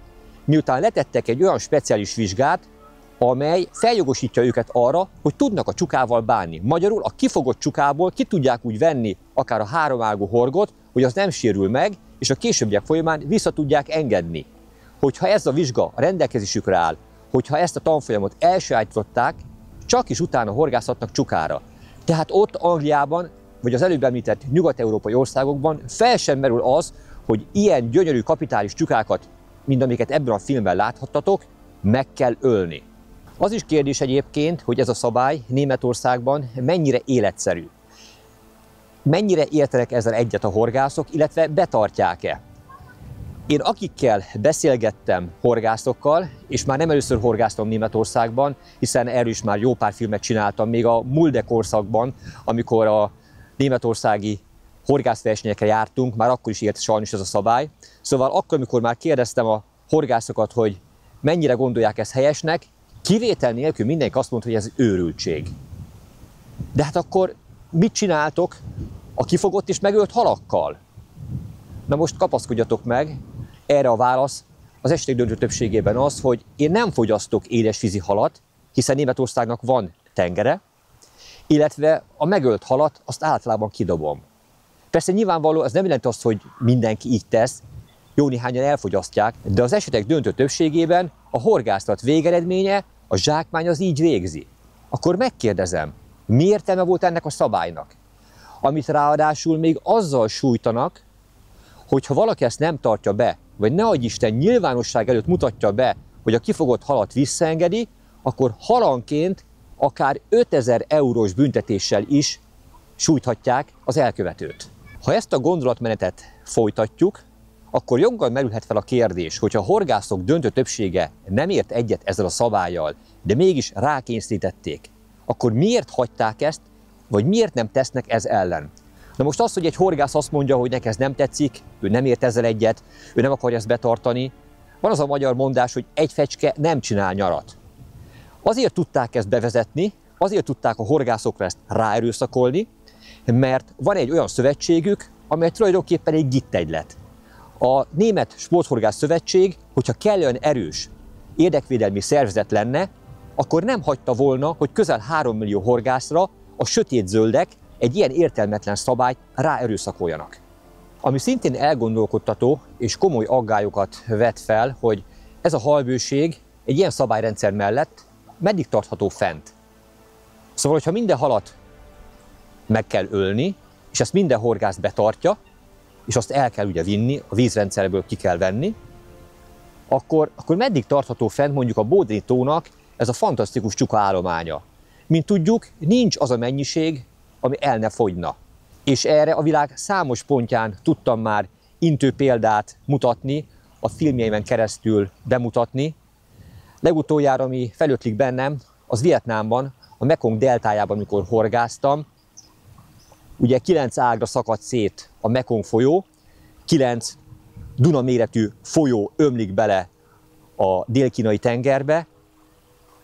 miután letettek egy olyan speciális vizsgát, amely feljogosítja őket arra, hogy tudnak a csukával bánni. Magyarul a kifogott csukából ki tudják úgy venni akár a háromágú horgot, hogy az nem sérül meg, és a későbbiek folyamán vissza tudják engedni. Hogyha ez a vizsga a rendelkezésükre áll, hogyha ezt a tanfolyamot elsajátították, csak is utána horgászhatnak csukára. Tehát ott Angliában, vagy az előbb említett nyugat-európai országokban fel sem merül az, hogy ilyen gyönyörű kapitális csukákat, mint amiket ebben a filmben láthattatok, meg kell ölni. Az is kérdés egyébként, hogy ez a szabály Németországban mennyire életszerű. Mennyire értenek ezzel egyet a horgászok, illetve betartják-e? Én akikkel beszélgettem horgászokkal, és már nem először horgáztam Németországban, hiszen erről is már jó pár filmet csináltam, még a Mulde korszakban, amikor a németországi horgászversenyekre jártunk, már akkor is élt sajnos ez a szabály. Szóval akkor, amikor már kérdeztem a horgászokat, hogy mennyire gondolják ezt helyesnek, kivétel nélkül mindenki azt mondta, hogy ez őrültség. De hát akkor mit csináltok a kifogott és megölt halakkal? Na most kapaszkodjatok meg, erre a válasz az esetek döntő többségében az, hogy én nem fogyasztok édesvízi halat, hiszen Németországnak van tengere, illetve a megölt halat azt általában kidobom. Persze nyilvánvaló, ez nem jelenti azt, hogy mindenki így tesz, jó néhányan elfogyasztják, de az esetek döntő többségében a horgászat végeredménye, a zsákmány az így végzi. Akkor megkérdezem, mi értelme volt ennek a szabálynak? Amit ráadásul még azzal sújtanak, hogy ha valaki ezt nem tartja be, vagy ne adj Isten nyilvánosság előtt mutatja be, hogy a kifogott halat visszaengedi, akkor halanként akár 5000 eurós büntetéssel is sújthatják az elkövetőt. Ha ezt a gondolatmenetet folytatjuk, akkor joggal merülhet fel a kérdés, hogyha a horgászok döntő többsége nem ért egyet ezzel a szabállyal, de mégis rákényszerítették, akkor miért hagyták ezt, vagy miért nem tesznek ez ellen? Na most az, hogy egy horgász azt mondja, hogy neki ez nem tetszik, ő nem ért ezzel egyet, ő nem akarja ezt betartani, van az a magyar mondás, hogy egy fecske nem csinál nyarat. Azért tudták ezt bevezetni, azért tudták a horgászokra ezt ráerőszakolni, mert van egy olyan szövetségük, amely tulajdonképpen egy gittegylet. A Német Sporthorgász Szövetség, hogyha kellően erős érdekvédelmi szervezet lenne, akkor nem hagyta volna, hogy közel 3 millió horgászra a sötétzöldek egy ilyen értelmetlen szabályt ráerőszakoljanak. Ami szintén elgondolkodtató és komoly aggályokat vet fel, hogy ez a halbőség egy ilyen szabályrendszer mellett meddig tartható fent. Szóval, hogyha minden halat meg kell ölni, és ezt minden horgász betartja, és azt el kell ugye vinni, a vízrendszerből ki kell venni, akkor meddig tartható fent mondjuk a Bódeni tónak ez a fantasztikus csuka állománya. Mint tudjuk, nincs az a mennyiség, ami el ne fogyna. És erre a világ számos pontján tudtam már intő példát mutatni, a filmjeimen keresztül bemutatni. Legutoljára, ami felötlik bennem, az Vietnámban, a Mekong deltájában, amikor horgáztam. Ugye 9 ágra szakadt szét a Mekong folyó, 9 Duna méretű folyó ömlik bele a dél-kínai tengerbe,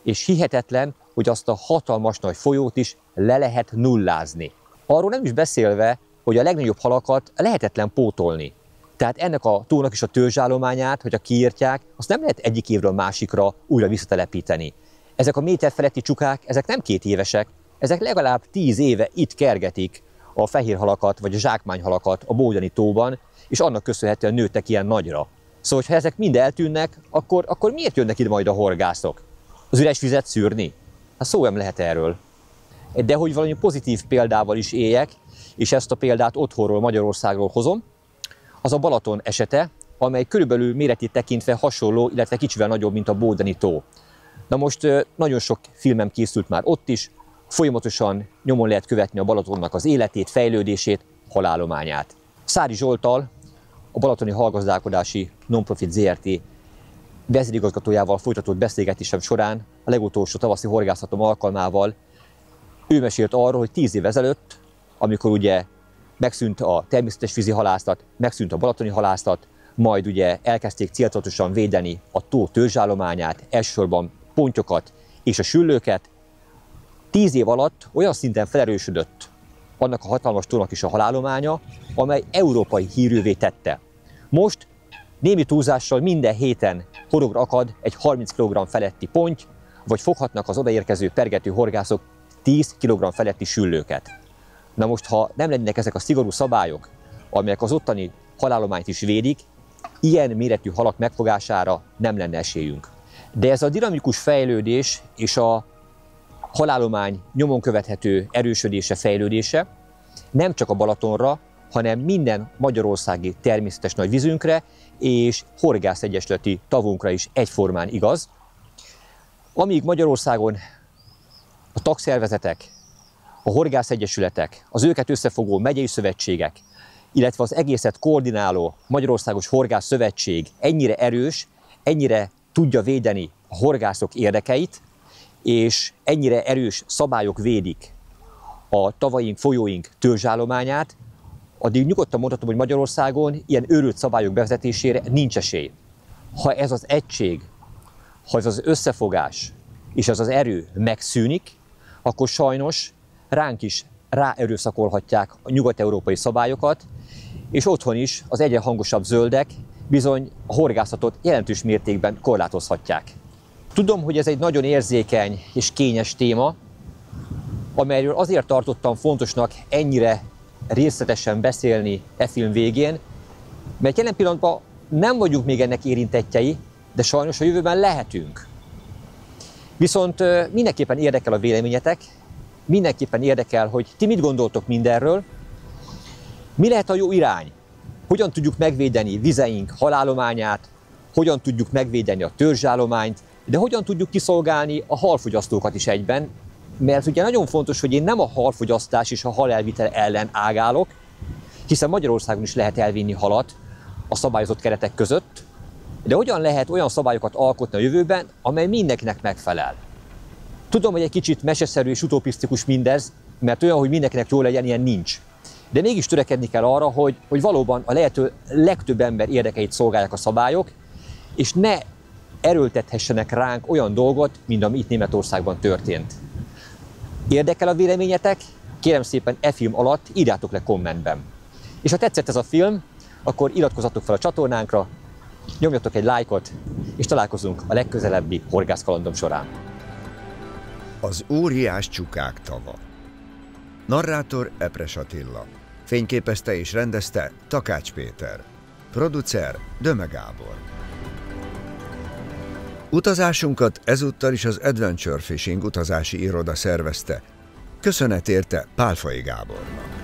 és hihetetlen, hogy azt a hatalmas nagy folyót is le lehet nullázni. Arról nem is beszélve, hogy a legnagyobb halakat lehetetlen pótolni. Tehát ennek a tónak is a törzsállományát, hogyha kiírtják, azt nem lehet egyik évről másikra újra visszatelepíteni. Ezek a méter feletti csukák, ezek nem 2 évesek, ezek legalább 10 éve itt kergetik a fehérhalakat vagy a zsákmányhalakat a Bódeni tóban, és annak köszönhetően nőttek ilyen nagyra. Szóval, ha ezek mind eltűnnek, akkor miért jönnek ide majd a horgászok? Az üres vizet szűrni? Hát szó nem lehet erről. De hogy valami pozitív példával is éljek, és ezt a példát otthonról, Magyarországról hozom, az a Balaton esete, amely körülbelül méretét tekintve hasonló, illetve kicsivel nagyobb, mint a Bódeni tó. Na most nagyon sok filmem készült már ott is, folyamatosan nyomon lehet követni a Balatonnak az életét, fejlődését, halállományát. Szári Zsolttal, a Balatoni Hallgazdálkodási Nonprofit Zrt. vezérigazgatójával folytatott beszélgetésem során, a legutolsó tavaszi horgászatom alkalmával ő mesélt arról, hogy 10 év ezelőtt amikor ugye megszűnt a természetes vízi halászat, megszűnt a balatoni halászat, majd ugye elkezdték céltudatosan védeni a tó törzsállományát, elsősorban pontyokat és a süllőket. 10 év alatt olyan szinten felerősödött annak a hatalmas tónak is a halállománya, amely európai hírűvé tette. Most némi túlzással minden héten horogra akad egy 30 kg feletti ponty, vagy foghatnak az odaérkező pergető horgászok 10 kg feletti süllőket. Na most, ha nem lennének ezek a szigorú szabályok, amelyek az ottani halállományt is védik, ilyen méretű halak megfogására nem lenne esélyünk. De ez a dinamikus fejlődés és a halállomány nyomon követhető erősödése, fejlődése nem csak a Balatonra, hanem minden magyarországi természetes nagy vízünkre és horgászegyesületi tavunkra is egyformán igaz. Amíg Magyarországon a tagszervezetek, a horgászegyesületek, az őket összefogó megyei szövetségek, illetve az egészet koordináló Magyarországos Horgász Szövetség ennyire erős, ennyire tudja védeni a horgászok érdekeit, és ennyire erős szabályok védik a tavaink, folyóink törzsállományát, addig nyugodtan mondhatom, hogy Magyarországon ilyen őrült szabályok bevezetésére nincs esély. Ha ez az egység, ha ez az összefogás és ez az erő megszűnik, akkor sajnos ránk is ráerőszakolhatják a nyugat-európai szabályokat, és otthon is az egyre hangosabb zöldek bizony a horgászatot jelentős mértékben korlátozhatják. Tudom, hogy ez egy nagyon érzékeny és kényes téma, amelyről azért tartottam fontosnak ennyire részletesen beszélni e film végén, mert jelen pillanatban nem vagyunk még ennek érintettjei, de sajnos a jövőben lehetünk. Viszont mindenképpen érdekel a véleményetek, mindenképpen érdekel, hogy ti mit gondoltok mindenről, mi lehet a jó irány, hogyan tudjuk megvédeni vizeink halállományát, hogyan tudjuk megvédeni a törzsállományt, de hogyan tudjuk kiszolgálni a halfogyasztókat is egyben, mert ugye nagyon fontos, hogy én nem a halfogyasztás és a halelvitel ellen ágálok, hiszen Magyarországon is lehet elvinni halat a szabályozott keretek között, de hogyan lehet olyan szabályokat alkotni a jövőben, amely mindenkinek megfelel. Tudom, hogy egy kicsit meseszerű és utopisztikus mindez, mert olyan, hogy mindenkinek jól legyen, ilyen nincs. De mégis törekedni kell arra, hogy valóban a lehető legtöbb ember érdekeit szolgálják a szabályok, és ne erőltethessenek ránk olyan dolgot, mint ami itt Németországban történt. Érdekel a véleményetek? Kérem szépen e film alatt írjátok le kommentben. És ha tetszett ez a film, akkor iratkozzatok fel a csatornánkra, nyomjatok egy lájkot, és találkozunk a legközelebbi horgászkalandom során. Az óriás csukák tava. Narrátor Epres Attila. Fényképezte és rendezte Takács Péter. Producer Döme Gábor. Utazásunkat ezúttal is az Adventure Fishing utazási iroda szervezte. Köszönet érte Pálfai Gábornak.